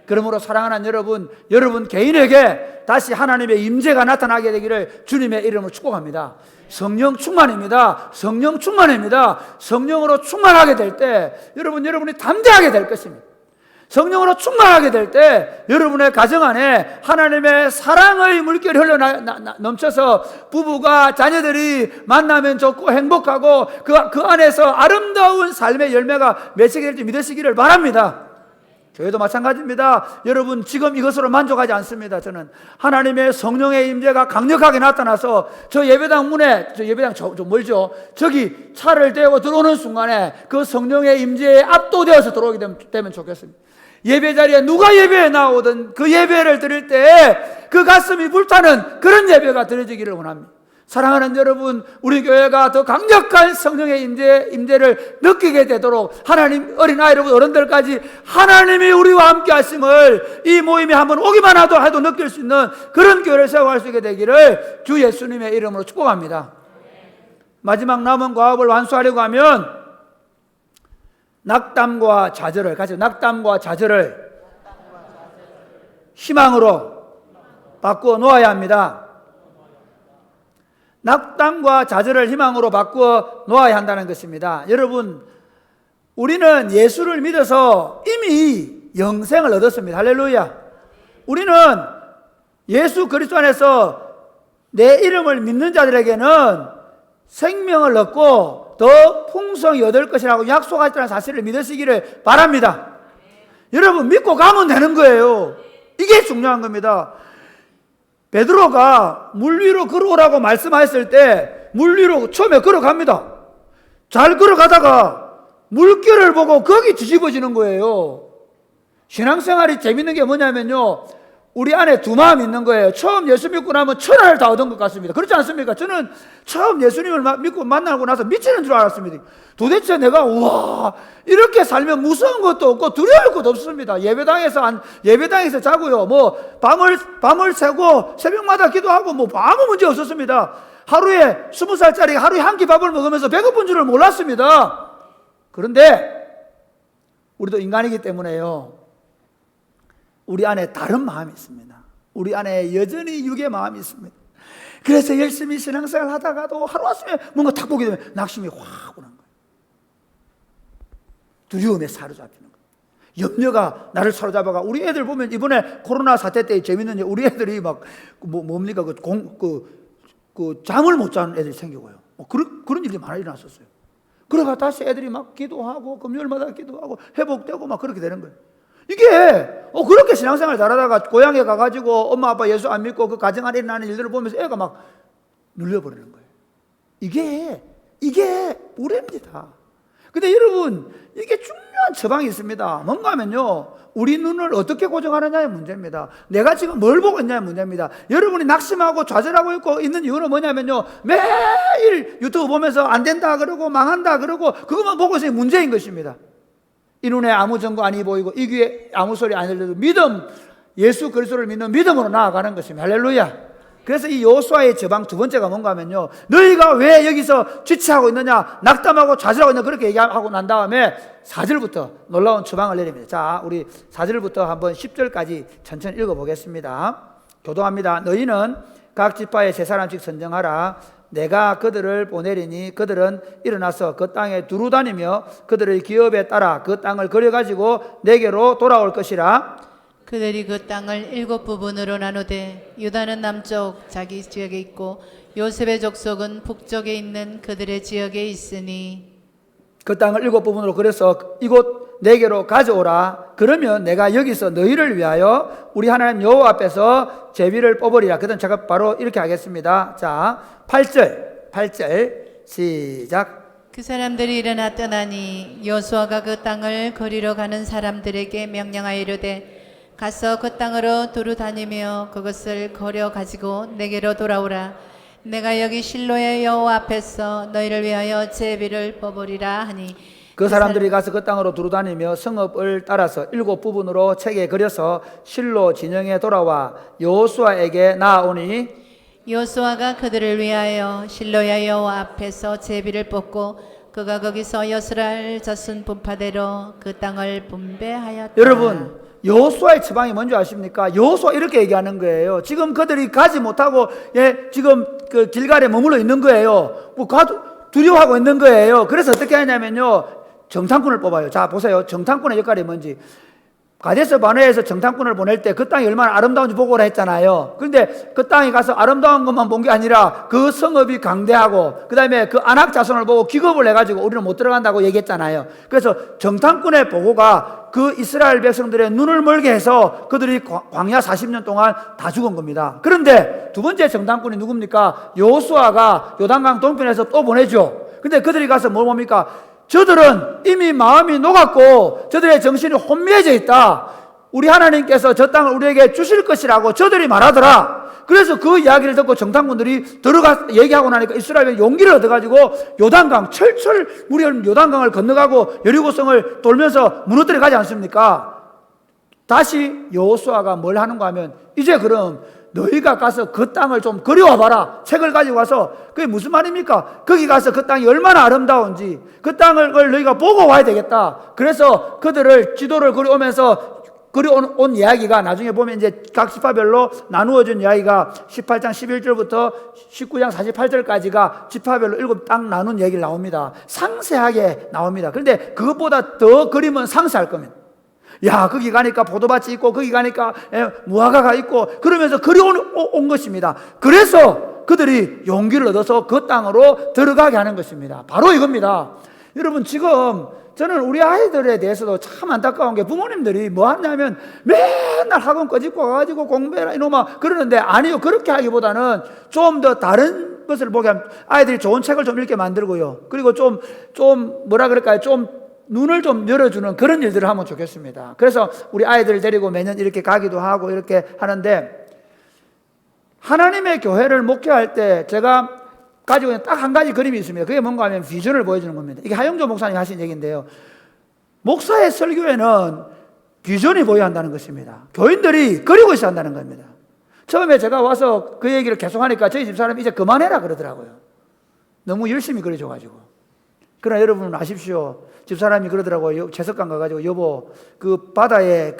그러므로 사랑하는 여러분, 여러분 개인에게 다시 하나님의 임재가 나타나게 되기를 주님의 이름으로 축복합니다. 성령 충만입니다. 성령 충만입니다. 성령으로 충만하게 될 때 여러분이 담대하게 될 것입니다. 성령으로 충만하게 될 때 여러분의 가정 안에 하나님의 사랑의 물결이 넘쳐서 부부가 자녀들이 만나면 좋고 행복하고 그 안에서 아름다운 삶의 열매가 맺히게 될지 믿으시기를 바랍니다. 교회도 마찬가지입니다. 여러분 지금 이것으로 만족하지 않습니다. 저는 하나님의 성령의 임재가 강력하게 나타나서 저 예배당 문에, 저 예배당 좀 멀죠, 저기 차를 대고 들어오는 순간에 그 성령의 임재에 압도되어서 들어오게 되면 좋겠습니다. 예배 자리에 누가 예배에 나오든 그 예배를 드릴 때 그 가슴이 불타는 그런 예배가 드려지기를 원합니다. 사랑하는 여러분, 우리 교회가 더 강력한 성령의 임재를 느끼게 되도록 하나님, 어린아이로부터 어른들까지 하나님이 우리와 함께 하심을 이 모임에 한번 오기만 해도 느낄 수 있는 그런 교회를 세워갈 수 있게 되기를 주 예수님의 이름으로 축복합니다. 마지막 남은 과업을 완수하려고 하면 낙담과 좌절을 희망으로 바꾸어 놓아야 합니다. 낙담과 좌절을 희망으로 바꾸어 놓아야 한다는 것입니다. 여러분, 우리는 예수를 믿어서 이미 영생을 얻었습니다. 할렐루야. 우리는 예수 그리스도 안에서 내 이름을 믿는 자들에게는 생명을 얻고 더 풍성히 얻을 것이라고 약속하셨다는 사실을 믿으시기를 바랍니다. 여러분, 믿고 가면 되는 거예요. 이게 중요한 겁니다. 베드로가 물 위로 걸어오라고 말씀하셨을 때 물 위로 처음에 걸어갑니다. 잘 걸어가다가 물결을 보고 거기 뒤집어지는 거예요. 신앙생활이 재밌는 게 뭐냐면요, 우리 안에 두 마음이 있는 거예요. 처음 예수 믿고 나면 천하를 다 얻은 것 같습니다. 그렇지 않습니까? 저는 처음 예수님을 믿고 만나고 나서 미치는 줄 알았습니다. 도대체 내가 우와 이렇게 살면 무서운 것도 없고 두려울 것도 없습니다. 예배당에서 자고요. 뭐 밤을 새고 새벽마다 기도하고 뭐 아무 문제 없었습니다. 하루에 20살짜리가 하루에 한 끼 밥을 먹으면서 배고픈 줄을 몰랐습니다. 그런데 우리도 인간이기 때문에요, 우리 안에 다른 마음이 있습니다. 우리 안에 여전히 육의 마음이 있습니다. 그래서 열심히 신앙생활 하다가도 하루 아침에 뭔가 탁 보게 되면 낙심이 확 오는 거예요. 두려움에 사로잡히는 거예요. 염려가 나를 사로잡아가, 우리 애들 보면 이번에 코로나 사태 때 재밌는 게 우리 애들이 막 뭡니까 잠을 못 자는 애들이 생기고요. 그런 일이 많이 일어났었어요. 그러가 다시 애들이 막 기도하고 금요일마다 기도하고 회복되고 막 그렇게 되는 거예요. 이게 그렇게 신앙생활 잘하다가 고향에 가가지고 엄마 아빠 예수 안 믿고 그 가정 안에 일어나는 일들을 보면서 애가 막 눌려버리는 거예요. 이게 우레입니다. 근데 여러분, 이게 중요한 처방이 있습니다. 뭔가 하면요, 우리 눈을 어떻게 고정하느냐의 문제입니다. 내가 지금 뭘 보고 있냐의 문제입니다. 여러분이 낙심하고 좌절하고 있는 이유는 뭐냐면요, 매일 유튜브 보면서 안 된다 그러고 망한다 그러고 그것만 보고 있으니 문제인 것입니다. 이 눈에 아무 증거 아니 보이고 이 귀에 아무 소리 안 들려도 믿음, 예수 그리스도를 믿는 믿음으로 나아가는 것입니다. 할렐루야. 그래서 이 여호수아의 저방 두 번째가 뭔가 하면요, 너희가 왜 여기서 지체하고 있느냐, 낙담하고 좌절하고 있느냐, 그렇게 얘기하고 난 다음에 4절부터 놀라운 처방을 내립니다. 자, 우리 4절부터 한번 10절까지 천천히 읽어보겠습니다. 교도합니다. 너희는 각 지파에 세 사람씩 선정하라. 내가 그들을 보내리니 그들은 일어나서 그 땅에 두루 다니며 그들의 기업에 따라 그 땅을 거려가지고 내게로 돌아올 것이라. 그들이 그 땅을 7부분으로 나누되 유다는 남쪽 자기 지역에 있고 요셉의 족속은 북쪽에 있는 그들의 지역에 있으니, 그 땅을 7부분으로 그래서 이곳 내게로 가져오라. 그러면 내가 여기서 너희를 위하여 우리 하나님 여호와 앞에서 제비를 뽑으리라. 그다음 제가 바로 이렇게 하겠습니다. 자, 8절 시작. 그 사람들이 일어나 떠나니 여호수아가 그 땅을 거리러 가는 사람들에게 명령하여 이르되 가서 그 땅으로 두루 다니며 그것을 거려 가지고 내게로 돌아오라. 내가 여기 실로의 여호와 앞에서 너희를 위하여 제비를 뽑으리라 하니, 그 사람들이 가서 그 땅으로 두루 다니며 성읍을 따라서 7부분으로 책에 그려서 실로 진영에 돌아와 여호수아에게 나아오니, 여호수아가 그들을 위하여 실로의 여호와 앞에서 제비를 뽑고 그가 거기서 여스랄 젖은 분파대로 그 땅을 분배하였다. 여러분, 여호수아의 처방이 뭔지 아십니까? 여호수아 이렇게 얘기하는 거예요. 지금 그들이 가지 못하고 지금 그 길갈에 머물러 있는 거예요. 두려워하고 있는 거예요. 그래서 어떻게 하냐면요, 정탐꾼을 뽑아요. 자, 보세요. 정탐꾼의 역할이 뭔지. 가데스 바네아에서 정탐꾼을 보낼 때 그 땅이 얼마나 아름다운지 보고 오라 했잖아요. 그런데 그 땅에 가서 아름다운 것만 본 게 아니라 그 성읍이 강대하고 그 다음에 그 안악 자손을 보고 기겁을 해가지고 우리는 못 들어간다고 얘기했잖아요. 그래서 정탐꾼의 보고가 그 이스라엘 백성들의 눈을 멀게 해서 그들이 광야 40년 동안 다 죽은 겁니다. 그런데 두 번째 정탐꾼이 누굽니까? 여호수아가 요단강 동편에서 또 보내죠. 근데 그들이 가서 뭘 봅니까? 저들은 이미 마음이 녹았고 저들의 정신이 혼미해져 있다. 우리 하나님께서 저 땅을 우리에게 주실 것이라고 저들이 말하더라. 그래서 그 이야기를 듣고 정탐꾼들이 들어가 얘기하고 나니까 이스라엘이 용기를 얻어가지고 요단강 철철 물이 흐르는 요단강을 건너가고 여리고성을 돌면서 무너뜨려 가지 않습니까? 다시 여호수아가 뭘 하는가 하면 이제 그럼 너희가 가서 그 땅을 좀 그려와봐라. 책을 가지고 와서. 그게 무슨 말입니까? 거기 가서 그 땅이 얼마나 아름다운지 그 땅을 너희가 보고 와야 되겠다. 그래서 그들을 지도를 그려오면서 그려온 이야기가 나중에 보면 이제 각 지파별로 나누어진 이야기가 18장 11절부터 19장 48절까지가 지파별로 7땅 나눈 얘기를 나옵니다. 상세하게 나옵니다. 그런데 그것보다 더 그림은 상세할 겁니다. 야, 거기 가니까 포도밭이 있고 거기 가니까 무화과가 있고 그러면서 그려온 것입니다. 그래서 그들이 용기를 얻어서 그 땅으로 들어가게 하는 것입니다. 바로 이겁니다. 여러분, 지금 저는 우리 아이들에 대해서도 참 안타까운 게 부모님들이 뭐 하냐면 맨날 학원 꺼집고 가가지고 공부해라 이놈아 그러는데, 아니요, 그렇게 하기보다는 좀 더 다른 것을 보게 하면 아이들이 좋은 책을 좀 읽게 만들고요, 그리고 좀 뭐라 그럴까요, 좀 눈을 좀 열어주는 그런 일들을 하면 좋겠습니다. 그래서 우리 아이들을 데리고 매년 이렇게 가기도 하고 이렇게 하는데, 하나님의 교회를 목회할 때 제가 가지고 있는 딱 한 가지 그림이 있습니다. 그게 뭔가 하면 비전을 보여주는 겁니다. 이게 하영조 목사님이 하신 얘기인데요, 목사의 설교에는 비전이 보여야 한다는 것입니다. 교인들이 그리고 있어야 한다는 겁니다. 처음에 제가 와서 그 얘기를 계속 하니까 저희 집사람이 이제 그만해라 그러더라고요. 너무 열심히 그려줘가지고. 그러나 여러분 아십시오. 집사람이 그러더라고요. 채석강 가가지고 여보, 그 바다에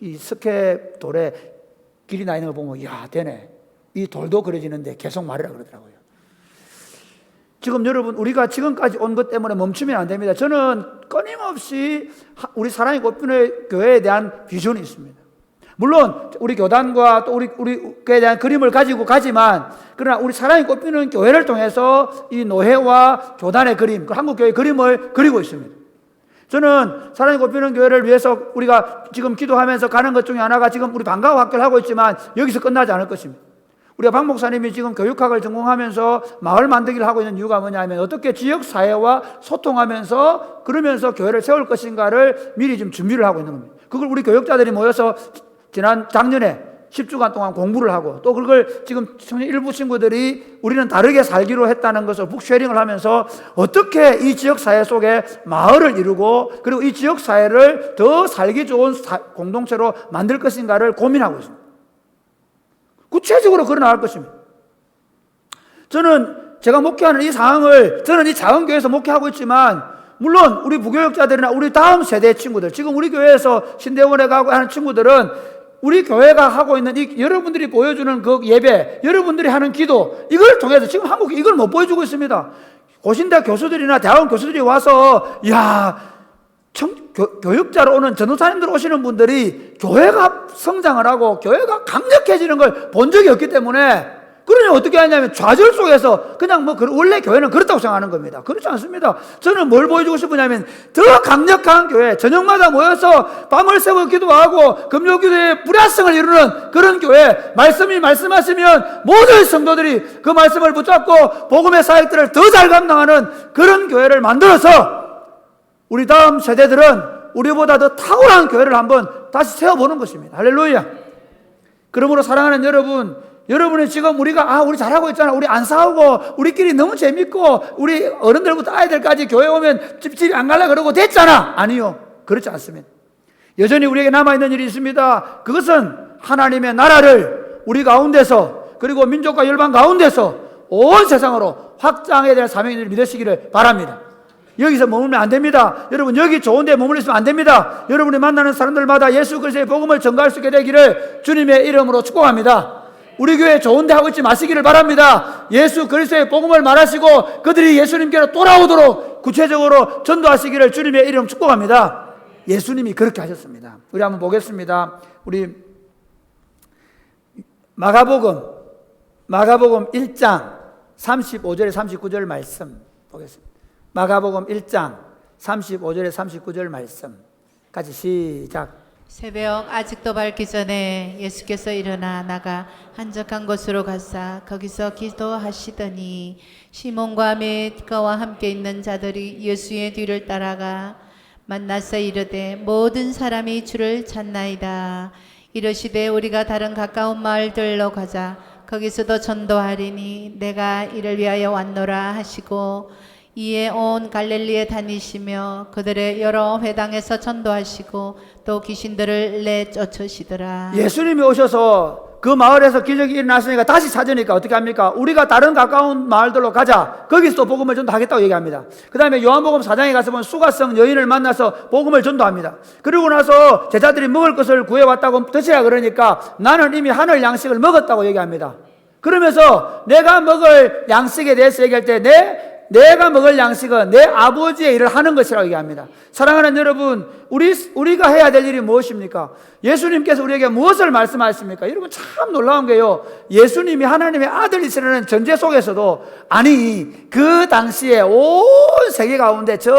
이 스케 돌에 길이 나 있는 걸 보면 야, 되네. 이 돌도 그려지는데 계속 말해라 그러더라고요. 지금 여러분, 우리가 지금까지 온 것 때문에 멈추면 안 됩니다. 저는 끊임없이 우리 사랑의 꽃분의 교회에 대한 비전이 있습니다. 물론 우리 교단과 또 우리 교회에 대한 그림을 가지고 가지만, 그러나 우리 사랑의 꽃피는 교회를 통해서 이 노회와 교단의 그림, 그 한국교회의 그림을 그리고 있습니다. 저는 사랑의 꽃피는 교회를 위해서 우리가 지금 기도하면서 가는 것 중에 하나가, 지금 우리 방과후 학교를 하고 있지만 여기서 끝나지 않을 것입니다. 우리가 박 목사님이 지금 교육학을 전공하면서 마을 만들기를 하고 있는 이유가 뭐냐면, 어떻게 지역사회와 소통하면서 그러면서 교회를 세울 것인가를 미리 좀 준비를 하고 있는 겁니다. 그걸 우리 교육자들이 모여서 작년에 10주간 동안 공부를 하고, 또 그걸 지금 일부 친구들이 우리는 다르게 살기로 했다는 것을 북쉐링을 하면서 어떻게 이 지역사회 속에 마을을 이루고, 그리고 이 지역사회를 더 살기 좋은 공동체로 만들 것인가를 고민하고 있습니다. 구체적으로 걸어 나갈 것입니다. 저는 제가 목회하는 이 상황을, 저는 이 작은 교회에서 목회하고 있지만, 물론 우리 부교육자들이나 우리 다음 세대 친구들, 지금 우리 교회에서 신대원에 가고 하는 친구들은 우리 교회가 하고 있는 여러분들이 보여주는 그 예배, 여러분들이 하는 기도, 이걸 통해서 지금 한국에 이걸 못 보여주고 있습니다. 고신대 교수들이나 대학원 교수들이 와서, 교육자로 오는 전도사님들 오시는 분들이 교회가 성장을 하고 교회가 강력해지는 걸 본 적이 없기 때문에, 그러니 어떻게 하냐면 좌절 속에서 그냥 원래 교회는 그렇다고 생각하는 겁니다. 그렇지 않습니다. 저는 뭘 보여주고 싶으냐면, 더 강력한 교회, 저녁마다 모여서 밤을 새워 기도하고 금요기도에 불야성을 이루는 그런 교회, 말씀이 말씀하시면 모든 성도들이 그 말씀을 붙잡고 복음의 사역들을 더 잘 감당하는 그런 교회를 만들어서 우리 다음 세대들은 우리보다 더 탁월한 교회를 한번 다시 세워보는 것입니다. 할렐루야. 그러므로 사랑하는 여러분, 여러분이 지금 우리 잘하고 있잖아, 우리 안 싸우고 우리끼리 너무 재밌고 우리 어른들부터 아이들까지 교회 오면 집집이 안 갈라 그러고 됐잖아. 아니요, 그렇지 않습니다. 여전히 우리에게 남아있는 일이 있습니다. 그것은 하나님의 나라를 우리 가운데서, 그리고 민족과 열방 가운데서 온 세상으로 확장해야 될 사명을 믿으시기를 바랍니다. 여기서 머물면 안 됩니다. 여러분 여기 좋은 데 머물러 있으면 안 됩니다. 여러분이 만나는 사람들마다 예수 그리스도의 복음을 전가할 수 있게 되기를 주님의 이름으로 축복합니다. 우리 교회 좋은 데 하고 있지 마시기를 바랍니다. 예수 그리스도의 복음을 말하시고 그들이 예수님께로 돌아오도록 구체적으로 전도하시기를 주님의 이름 축복합니다. 예수님이 그렇게 하셨습니다. 우리 한번 보겠습니다. 우리 마가복음 1장 35절에 39절 말씀 보겠습니다. 마가복음 1장 35절에 39절 말씀 같이 시작. 새벽 아직도 밝기 전에 예수께서 일어나 나가 한적한 곳으로 가사 거기서 기도하시더니 시몬과 및 그와 함께 있는 자들이 예수의 뒤를 따라가 만나서 이르되 모든 사람이 주를 찾나이다. 이르시되 우리가 다른 가까운 마을들로 가자. 거기서도 전도하리니 내가 이를 위하여 왔노라 하시고 이에 온 갈릴리에 다니시며 그들의 여러 회당에서 전도하시고 또 귀신들을 내쫓으시더라. 예수님이 오셔서 그 마을에서 기적이 일어났으니까 다시 찾으니까 어떻게 합니까? 우리가 다른 가까운 마을들로 가자. 거기서 복음을 전도하겠다고 얘기합니다. 그 다음에 요한복음 4장에 가서 보면 수가성 여인을 만나서 복음을 전도합니다. 그리고 나서 제자들이 먹을 것을 구해왔다고 드시라 그러니까 나는 이미 하늘 양식을 먹었다고 얘기합니다. 그러면서 내가 먹을 양식에 대해서 얘기할 때 내가 먹을 양식은 내 아버지의 일을 하는 것이라고 얘기합니다. 사랑하는 여러분, 우리가 해야 될 일이 무엇입니까? 예수님께서 우리에게 무엇을 말씀하십니까? 여러분 참 놀라운 게요. 예수님이 하나님의 아들이시라는 전제 속에서도 아니 그 당시에 온 세계 가운데 저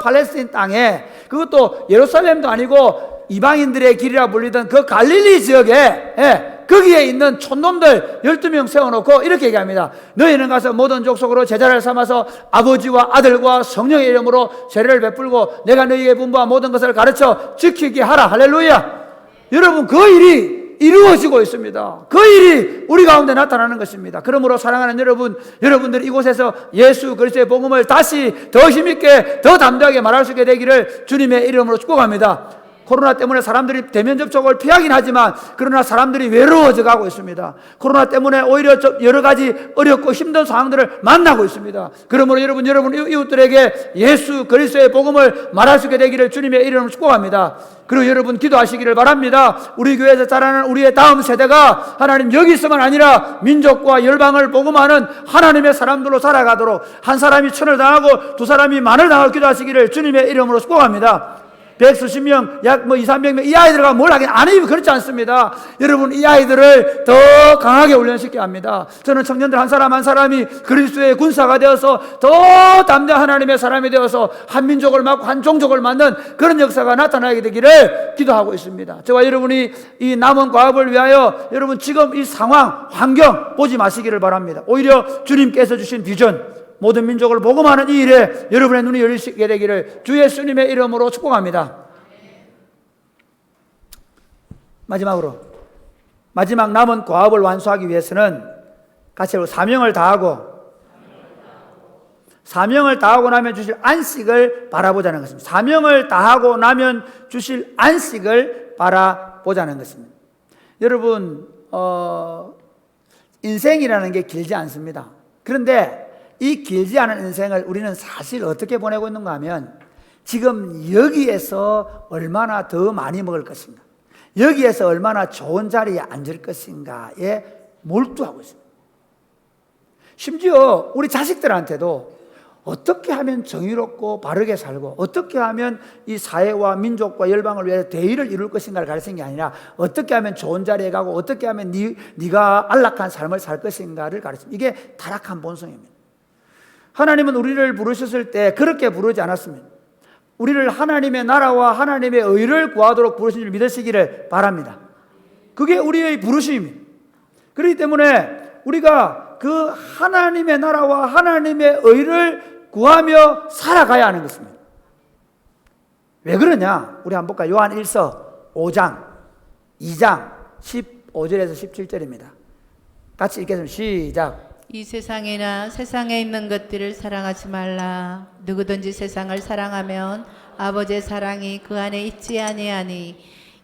팔레스틴 땅에 그것도 예루살렘도 아니고 이방인들의 길이라 불리던 그 갈릴리 지역에 거기에 있는 촌놈들 12명 세워놓고 이렇게 얘기합니다. 너희는 가서 모든 족속으로 제자를 삼아서 아버지와 아들과 성령의 이름으로 세례를 베풀고 내가 너희에게 분부한 모든 것을 가르쳐 지키게 하라. 할렐루야. 여러분 그 일이 이루어지고 있습니다. 그 일이 우리 가운데 나타나는 것입니다. 그러므로 사랑하는 여러분들 이곳에서 예수 그리스도의 복음을 다시 더 힘있게 더 담대하게 말할 수 있게 되기를 주님의 이름으로 축복합니다. 코로나 때문에 사람들이 대면 접촉을 피하긴 하지만 그러나 사람들이 외로워져 가고 있습니다. 코로나 때문에 오히려 여러 가지 어렵고 힘든 상황들을 만나고 있습니다. 그러므로 여러분 이웃들에게 예수 그리스도의 복음을 말할 수 있게 되기를 주님의 이름으로 축복합니다. 그리고 여러분 기도하시기를 바랍니다. 우리 교회에서 자라는 우리의 다음 세대가 하나님 여기서만 아니라 민족과 열방을 복음하는 하나님의 사람들로 살아가도록 한 사람이 1000을 당하고 두 사람이 만을 당하고 기도하시기를 주님의 이름으로 축복합니다. 100수십 명, 약 200~300명 이 아이들과 뭘 하긴 아니 그렇지 않습니다. 여러분 이 아이들을 더 강하게 훈련시켜야 합니다. 저는 청년들 한 사람 한 사람이 그리스도의 군사가 되어서 더 담대한 하나님의 사람이 되어서 한 민족을 막고 한 종족을 맞는 그런 역사가 나타나게 되기를 기도하고 있습니다. 저와 여러분이 이 남은 과업을 위하여 여러분 지금 이 상황, 환경 보지 마시기를 바랍니다. 오히려 주님께서 주신 비전 모든 민족을 복음하는 이 일에 여러분의 눈이 열리게 되기를 주 예수님의 이름으로 축복합니다. 마지막 남은 과업을 완수하기 위해서는 같이 사명을 다하고 나면 주실 안식을 바라보자는 것입니다. 사명을 다하고 나면 주실 안식을 바라보자는 것입니다. 여러분 인생이라는 게 길지 않습니다. 그런데 이 길지 않은 인생을 우리는 사실 어떻게 보내고 있는가 하면 지금 여기에서 얼마나 더 많이 먹을 것인가, 여기에서 얼마나 좋은 자리에 앉을 것인가에 몰두하고 있습니다. 심지어 우리 자식들한테도 어떻게 하면 정의롭고 바르게 살고 어떻게 하면 이 사회와 민족과 열방을 위해서 대의를 이룰 것인가를 가르치는 게 아니라 어떻게 하면 좋은 자리에 가고 어떻게 하면 네가 안락한 삶을 살 것인가를 가르칩니다. 이게 타락한 본성입니다. 하나님은 우리를 부르셨을 때 그렇게 부르지 않았습니다. 우리를 하나님의 나라와 하나님의 의를 구하도록 부르신 줄 믿으시기를 바랍니다. 그게 우리의 부르심입니다. 그렇기 때문에 우리가 그 하나님의 나라와 하나님의 의를 구하며 살아가야 하는 것입니다. 왜 그러냐? 우리 한번 볼까요? 요한 1서 5장 2장 15절에서 17절입니다. 같이 읽겠습니다. 시작. 이 세상이나 세상에 있는 것들을 사랑하지 말라. 누구든지 세상을 사랑하면 아버지의 사랑이 그 안에 있지 아니하니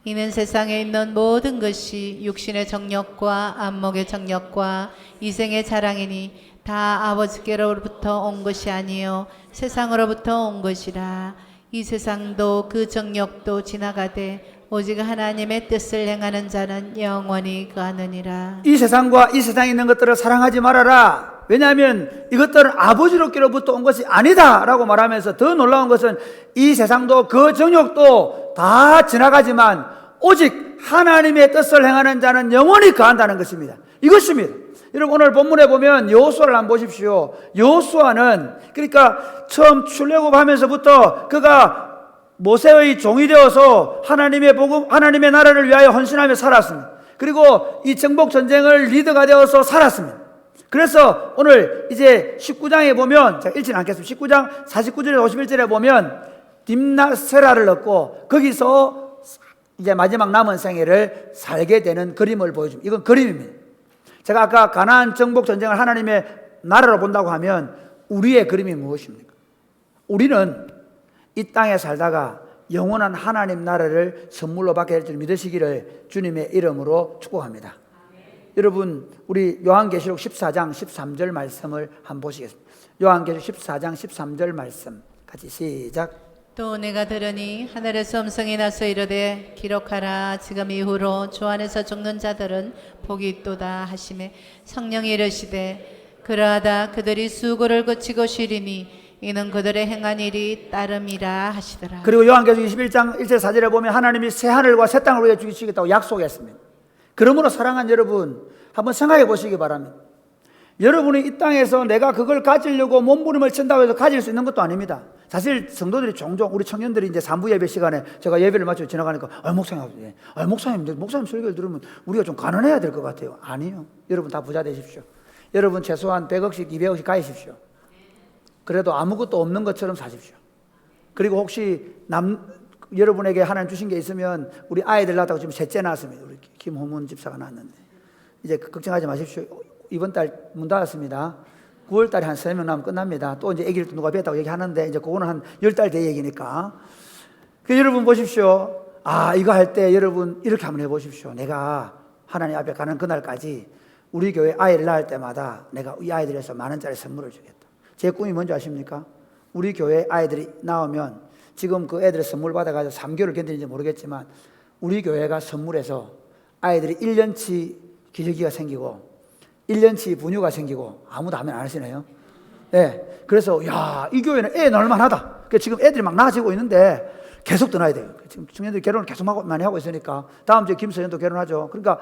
이는 세상에 있는 모든 것이 육신의 정욕과 안목의 정욕과 이생의 자랑이니 다 아버지께로부터 온 것이 아니요 세상으로부터 온 것이라. 이 세상도 그 정욕도 지나가되 오직 하나님의 뜻을 행하는 자는 영원히 거하느니라. 이 세상과 이 세상에 있는 것들을 사랑하지 말아라. 왜냐하면 이것들은 아버지로부터 온 것이 아니다라고 말하면서 더 놀라운 것은 이 세상도 그 정욕도 다 지나가지만 오직 하나님의 뜻을 행하는 자는 영원히 거한다는 것입니다. 이것입니다. 여러분 오늘 본문에 보면 여호수아를 한번 보십시오. 여호수아는 그러니까 처음 출애굽하면서부터 그가 모세의 종이 되어서 하나님의 복음, 하나님의 나라를 위하여 헌신하며 살았습니다. 그리고 이 정복 전쟁을 리더가 되어서 살았습니다. 그래서 오늘 이제 19장에 보면 제가 읽지는 않겠습니다. 19장 49절에서 51절에 보면 딥나세라를 얻고 거기서 이제 마지막 남은 생애를 살게 되는 그림을 보여줍니다. 이건 그림입니다. 제가 아까 가나안 정복 전쟁을 하나님의 나라로 본다고 하면 우리의 그림이 무엇입니까? 우리는 이 땅에 살다가 영원한 하나님 나라를 선물로 받게 될 줄 믿으시기를 주님의 이름으로 축복합니다. 여러분 우리 요한계시록 14장 13절 말씀을 한번 보시겠습니다. 요한계시록 14장 13절 말씀 같이 시작. 또 내가 들으니 하늘에서 음성이 나서 이르되 기록하라. 지금 이후로 주 안에서 죽는 자들은 복이 있도다 하시매 성령이 이르시되 그러하다 그들이 수고를 거치고 쉬리니 이는 그들의 행한 일이 따름이라 하시더라. 그리고 요한계시록 21장 1절 4절에 보면 하나님이 새 하늘과 새 땅을 우리에게 주시겠다고 약속했습니다. 그러므로 사랑하는 여러분 한번 생각해 보시기 바랍니다. 여러분이 이 땅에서 내가 그걸 가지려고 몸부림을 친다고 해서 가질 수 있는 것도 아닙니다. 사실 성도들이 종종 우리 청년들이 이제 3부 예배 시간에 제가 예배를 마치고 지나가니까 목사님 설교를 들으면 우리가 좀 가난해야 될 것 같아요. 아니요. 여러분 다 부자 되십시오. 여러분 최소한 100억씩 200억씩 가지십시오. 그래도 아무것도 없는 것처럼 사십시오. 그리고 혹시 여러분에게 하나님 주신 게 있으면 우리 아이들 낳았다고 지금 셋째 낳았습니다. 우리 김호문 집사가 낳았는데 이제 걱정하지 마십시오. 이번 달 문 닫았습니다. 9월 달에 한 3명 나면 끝납니다. 또 이제 아기를 누가 뵀다고 얘기하는데 이제 그거는 한 10달 뒤 얘기니까. 여러분 보십시오. 이거 할 때 여러분 이렇게 한번 해보십시오. 내가 하나님 앞에 가는 그날까지 우리 교회 아이를 낳을 때마다 내가 이 아이들에서 10,000원짜리 선물을 주겠다. 제 꿈이 뭔지 아십니까? 우리 교회 아이들이 나오면 지금 그 애들 선물 받아가지고 3개월 견디는지 모르겠지만 우리 교회가 선물해서 아이들이 1년치 기저귀가 생기고 1년치 분유가 생기고 아무도 하면 안 하시네요. 네. 그래서 이 교회는 애 넣을만하다. 지금 애들이 막 나아지고 있는데 계속 더 낳아야 돼요. 지금 청년들이 결혼을 계속 많이 하고 있으니까 다음 주에 김서연도 결혼하죠. 그러니까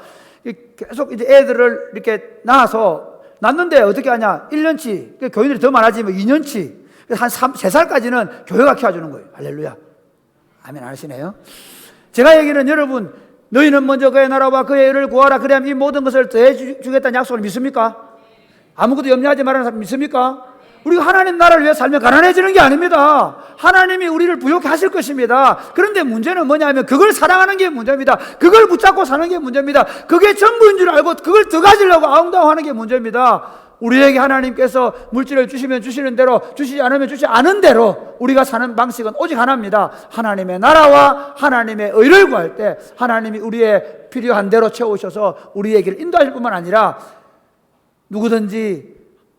계속 이제 애들을 이렇게 낳아서 낳는데 어떻게 하냐? 1년치 교인들이 더 많아지면 2년치 한 3살까지는 교회가 키워주는 거예요. 할렐루야. 아멘 안 하시네요. 제가 얘기는 여러분 너희는 먼저 그의 나라와 그의 의를 구하라. 그래야 이 모든 것을 더해 주겠다는 약속을 믿습니까? 아무것도 염려하지 말라는 사람 믿습니까? 우리가 하나님 나라를 위해 살면 가난해지는 게 아닙니다. 하나님이 우리를 부욕해 하실 것입니다. 그런데 문제는 뭐냐면 그걸 사랑하는 게 문제입니다. 그걸 붙잡고 사는 게 문제입니다. 그게 전부인 줄 알고 그걸 더 가지려고 아웅다웅하는 게 문제입니다. 우리에게 하나님께서 물질을 주시면 주시는 대로, 주시지 않으면 주시지 않은 대로 우리가 사는 방식은 오직 하나입니다. 하나님의 나라와 하나님의 의를 구할 때 하나님이 우리의 필요한 대로 채우셔서 우리에게 인도하실 뿐만 아니라 누구든지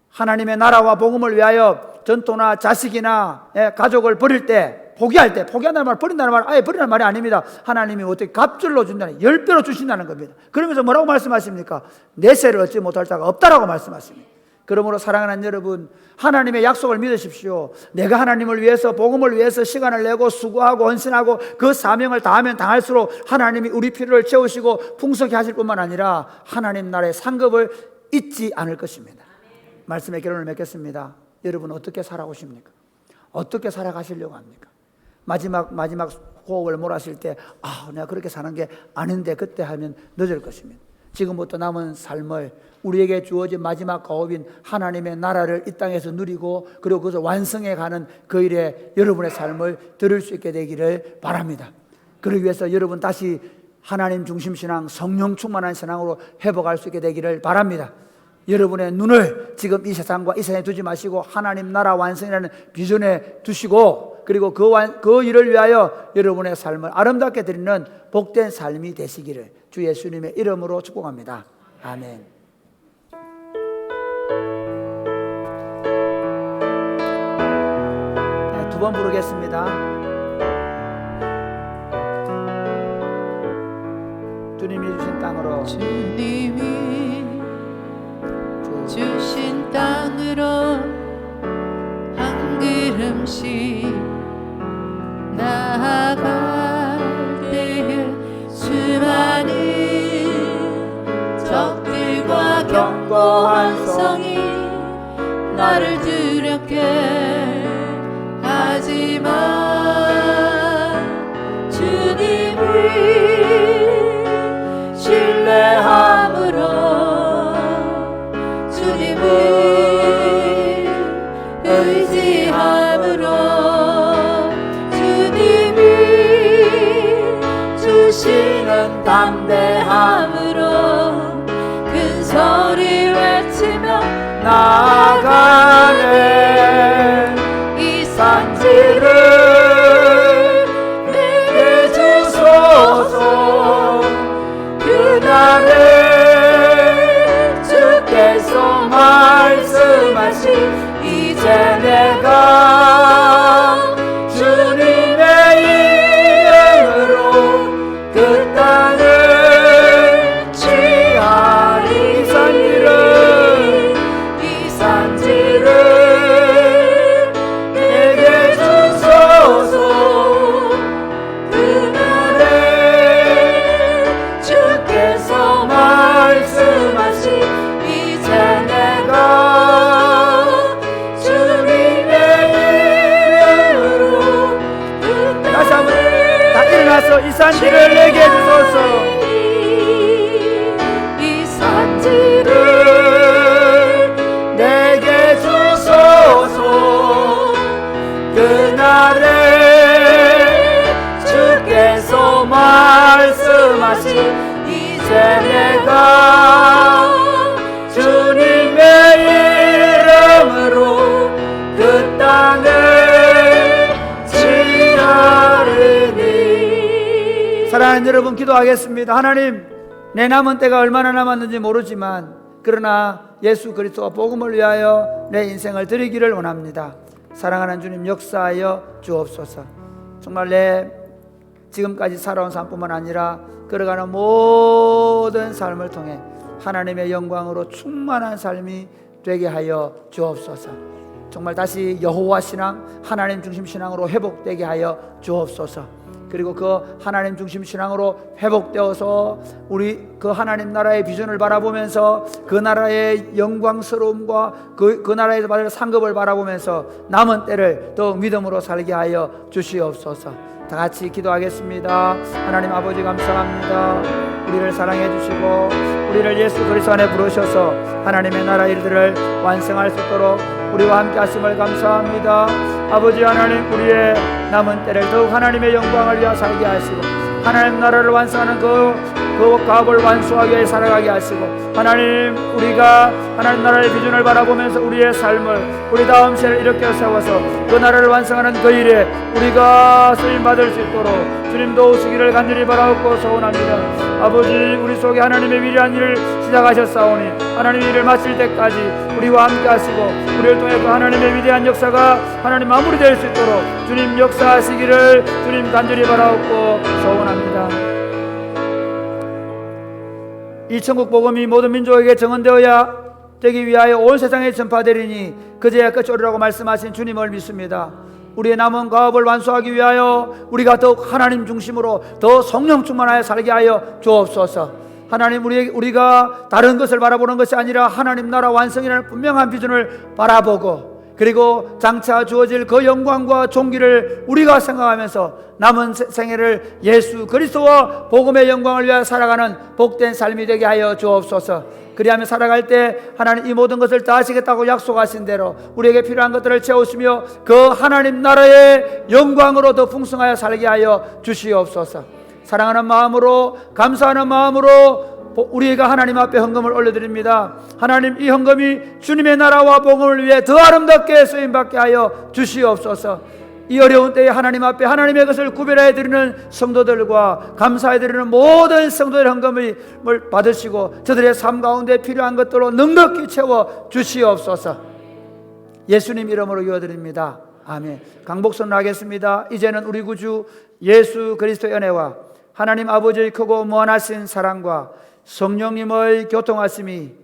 하나님의 나라와 복음을 위하여 전토나 자식이나 가족을 버릴 때, 포기한다는 말, 버린다는 말, 아예 버리는 말이 아닙니다. 하나님이 어떻게 갑절로 준다는, 10배로 주신다는 겁니다. 그러면서 뭐라고 말씀하십니까? 내세를 얻지 못할 자가 없다라고 말씀하십니다. 그러므로 사랑하는 여러분, 하나님의 약속을 믿으십시오. 내가 하나님을 위해서, 복음을 위해서 시간을 내고 수고하고 헌신하고 그 사명을 다하면 다할수록 하나님이 우리 필요를 채우시고 풍성히 하실 뿐만 아니라 하나님 나라의 상급을 잊지 않을 것입니다. 말씀의 결론을 맺겠습니다. 여러분 어떻게 살아오십니까? 어떻게 살아가시려고 합니까? 마지막 호흡을 몰아실 때 내가 그렇게 사는 게 아닌데 그때 하면 늦을 것입니다. 지금부터 남은 삶을 우리에게 주어진 마지막 호흡인 하나님의 나라를 이 땅에서 누리고 그리고 그것을 완성해 가는 그 일에 여러분의 삶을 들을 수 있게 되기를 바랍니다. 그러기 위해서 여러분 다시 하나님 중심 신앙, 성령 충만한 신앙으로 회복할 수 있게 되기를 바랍니다. 여러분의 눈을 지금 이 세상과 이 세상에 두지 마시고 하나님 나라 완성이라는 비전에 두시고 그리고 그 일을 위하여 여러분의 삶을 아름답게 드리는 복된 삶이 되시기를 주 예수님의 이름으로 축복합니다. 아멘. 번 부르겠습니다. 주님이 주신 땅으로, 주님이 주신 땅으로 한 걸음씩 나아갈 때에 수많은 적들과 견고한 성이 나를 두렵게 하지만 주님을 신뢰함으로 주님을 의지함으로 주님이 주시는 담대함으로 큰 소리 외치며 나아가네. 이 산지를 내게 주소서. 그날에 주께서 말씀하신 이제 내가 주님의 이름으로 그 땅을 취하리. 이 산지를 내게 주소서. 그날에 주께서 말씀하신 이제 내가 주님의 이름으로 다시 한번 다 일어나서 이 산지를 내게 주소서. 이 산지를 내게 주소서. 그날에 주께서 말씀하신 이제 내가 주님의 이름으로 그 땅을 취하리니. 사랑하는 여러분, 기도하겠습니다. 하나님, 내 남은 때가 얼마나 남았는지 모르지만 그러나 예수 그리스도와 복음을 위하여 내 인생을 드리기를 원합니다. 사랑하는 주님, 역사하여 주옵소서. 정말 내 지금까지 살아온 삶뿐만 아니라 걸어가는 모든 삶을 통해 하나님의 영광으로 충만한 삶이 되게 하여 주옵소서. 정말 다시 여호와 신앙, 하나님 중심 신앙으로 회복되게 하여 주옵소서. 그리고 그 하나님 중심 신앙으로 회복되어서 우리 그 하나님 나라의 비전을 바라보면서 그 나라의 영광스러움과 그 나라에서 받을 상급을 바라보면서 남은 때를 더욱 믿음으로 살게 하여 주시옵소서. 다 같이 기도하겠습니다. 하나님 아버지, 감사합니다. 우리를 사랑해 주시고 우리를 예수 그리스도 안에 부르셔서 하나님의 나라 일들을 완성할 수 있도록 우리와 함께 하심을 감사합니다. 아버지 하나님, 우리의 남은 때를 더욱 하나님의 영광을 위하여 살게 하시고 하나님 나라를 완성하는 그 가업을 완수하기 위해 살아가게 하시고 하나님, 우리가 하나님 나라의 비전을 바라보면서 우리의 삶을 우리 다음 세를 일으켜 세워서 그 나라를 완성하는 그 일에 우리가 쓰임받을 수 있도록 주님 도우시기를 간절히 바라옵고 소원합니다. 아버지, 우리 속에 하나님의 위대한 일을 시작하셨사오니 하나님 일을 마칠 때까지 우리와 함께 하시고 우리를 통해 그 하나님의 위대한 역사가 하나님 마무리될 수 있도록 주님 역사하시기를 주님 간절히 바라옵고 소원합니다. 이 천국 복음이 모든 민족에게 정언되어야 되기 위하여 온 세상에 전파되리니 그제야 끝이 오리라고 말씀하신 주님을 믿습니다. 우리의 남은 가업을 완수하기 위하여 우리가 더욱 하나님 중심으로 더 성령 충만하여 살게 하여 주옵소서. 하나님, 우리가 다른 것을 바라보는 것이 아니라 하나님 나라 완성이라는 분명한 비전을 바라보고 그리고 장차 주어질 그 영광과 존귀를 우리가 생각하면서 남은 생애를 예수 그리스도와 복음의 영광을 위하여 살아가는 복된 삶이 되게 하여 주옵소서. 그리하며 살아갈 때 하나님 이 모든 것을 다 하시겠다고 약속하신 대로 우리에게 필요한 것들을 채우시며 그 하나님 나라의 영광으로 더 풍성하여 살게 하여 주시옵소서. 사랑하는 마음으로, 감사하는 마음으로 우리가 하나님 앞에 헌금을 올려드립니다. 하나님, 이 헌금이 주님의 나라와 복음을 위해 더 아름답게 쓰임받게 하여 주시옵소서. 이 어려운 때에 하나님 앞에 하나님의 것을 구별해 드리는 성도들과 감사해 드리는 모든 성도들의 헌금을 받으시고 저들의 삶 가운데 필요한 것들로 넉넉히 채워 주시옵소서. 예수님 이름으로 기도드립니다. 아멘. 강복선을 하겠습니다. 이제는 우리 구주 예수 그리스도의 은혜와 하나님 아버지의 크고 무한하신 사랑과 성령님의 교통하심이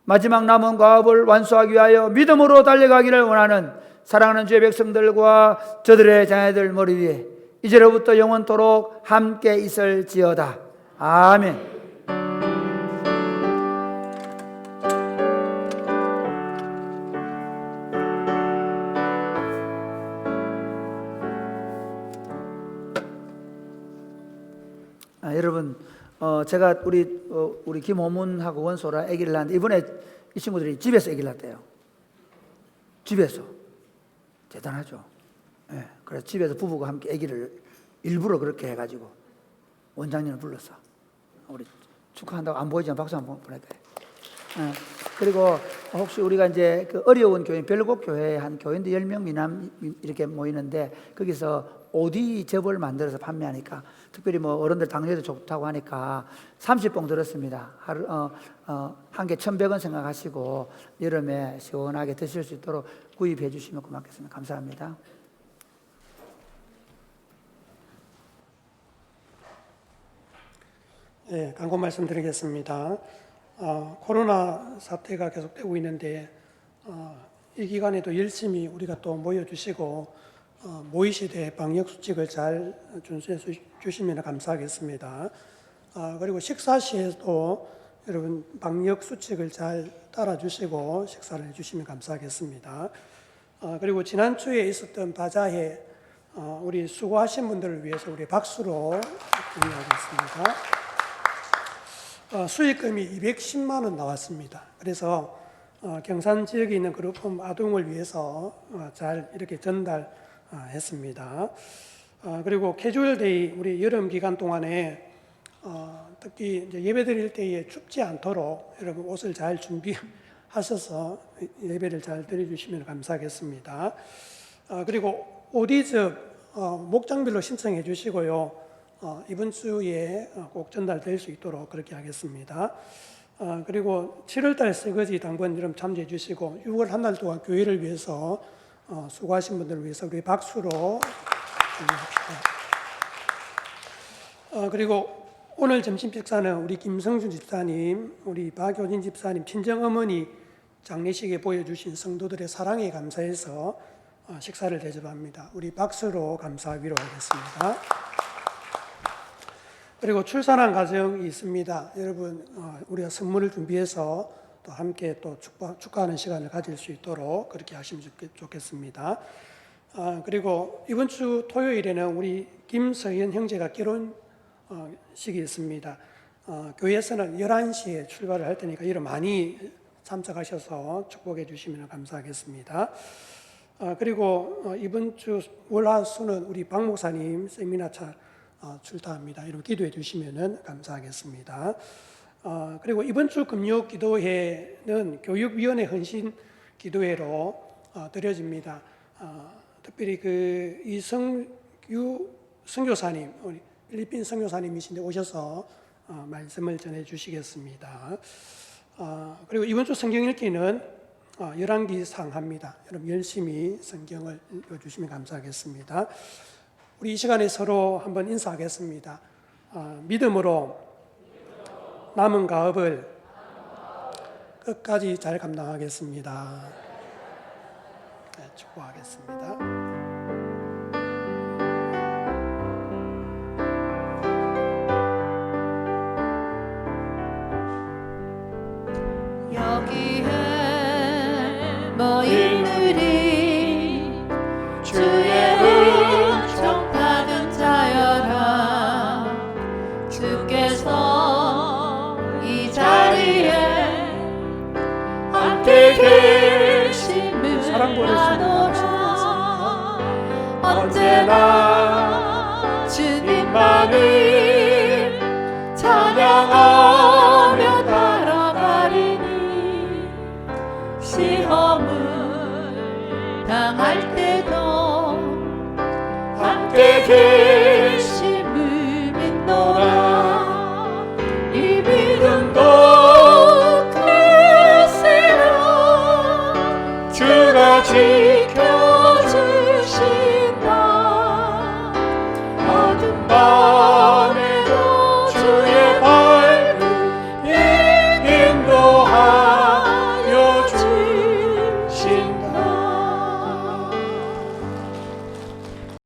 마지막 남은 과업을 완수하기 위하여 믿음으로 달려가기를 원하는 사랑하는 주의 백성들과 저들의 자녀들 머리 위에 이제로부터 영원토록 함께 있을지어다. 아멘. 여러분, 제가 우리 김호문하고 원소라 아기를 낳았는데 이번에 이 친구들이 집에서 아기를 낳았대요. 집에서. 대단하죠. 예, 그래서 집에서 부부가 함께 아기를 일부러 그렇게 해가지고 원장님을 불렀어. 우리 축하한다고 안 보이지만 박수 한번 보낼까요? 예, 그리고 혹시 우리가 이제 그 어려운 교회, 별곡 교회 한 교인들 10명 미남 이렇게 모이는데 거기서 오디 접을 만들어서 판매하니까 특별히 뭐 어른들 당뇨도 좋다고 하니까 30봉 들었습니다. 하루 한 개 1,100원 생각하시고 여름에 시원하게 드실 수 있도록 구입해 주시면 고맙겠습니다. 감사합니다. 네, 간곡 말씀드리겠습니다. 코로나 사태가 계속되고 있는데 이 기간에도 열심히 우리가 또 모여주시고 모이시되 방역 수칙을 잘 준수해 주시면 감사하겠습니다. 그리고 식사 시에도 여러분 방역 수칙을 잘 따라주시고 식사를 해주시면 감사하겠습니다. 그리고 지난주에 있었던 바자회 우리 수고하신 분들을 위해서 우리 박수로 공유하겠습니다. 수익금이 210만 원 나왔습니다. 그래서 경산 지역에 있는 그룹홈 아동을 위해서 잘 이렇게 전달했습니다. 그리고 캐주얼데이 우리 여름 기간 동안에 특히 이제 예배 드릴 때에 춥지 않도록 여러분 옷을 잘 준비하셔서 예배를 잘 드려주시면 감사하겠습니다. 그리고 오디즈 목장별로 신청해 주시고요. 이번 주에 꼭 전달될 수 있도록 그렇게 하겠습니다. 그리고 7월달 설거지 당번 여러분 참조해 주시고 6월 한 달 동안 교회를 위해서 수고하신 분들을 위해서 우리 박수로 준비합시다. 그리고 오늘 점심 식사는 우리 김성준 집사님, 우리 박효진 집사님 친정어머니 장례식에 보여주신 성도들의 사랑에 감사해서 식사를 대접합니다. 우리 박수로 감사 위로하겠습니다. 그리고 출산한 가정이 있습니다. 여러분, 우리가 선물을 준비해서 또 함께 또 축하하는 시간을 가질 수 있도록 그렇게 하시면 좋겠습니다. 그리고 이번 주 토요일에는 우리 김서현 형제가 결혼식이 있습니다. 교회에서는 11시에 출발을 할 테니까 여러분 많이 참석하셔서 축복해 주시면 감사하겠습니다. 그리고 이번 주 월화수는 우리 박 목사님 세미나차 출타합니다. 여러분 기도해 주시면 감사하겠습니다. 그리고 이번 주 금요 기도회는 교육위원회 헌신 기도회로 드려집니다. 특별히 그 이성규 선교사님, 우리 필리핀 선교사님이신데 오셔서 말씀을 전해 주시겠습니다. 그리고 이번 주 성경 읽기는 열왕기 상합니다. 여러분 열심히 성경을 읽어주시면 감사하겠습니다. 우리 이 시간에 서로 한번 인사하겠습니다. 믿음으로 남은 가업을 끝까지 잘 감당하겠습니다. 네, 축복하겠습니다. 여기에 모인 우리 주의 은총 받은 자여라. 주께서 이 자리에 함께 계심을 아노라. 언제나 주님만을 찬양하며 따라가리니 시험을 당할 때도 함께 계시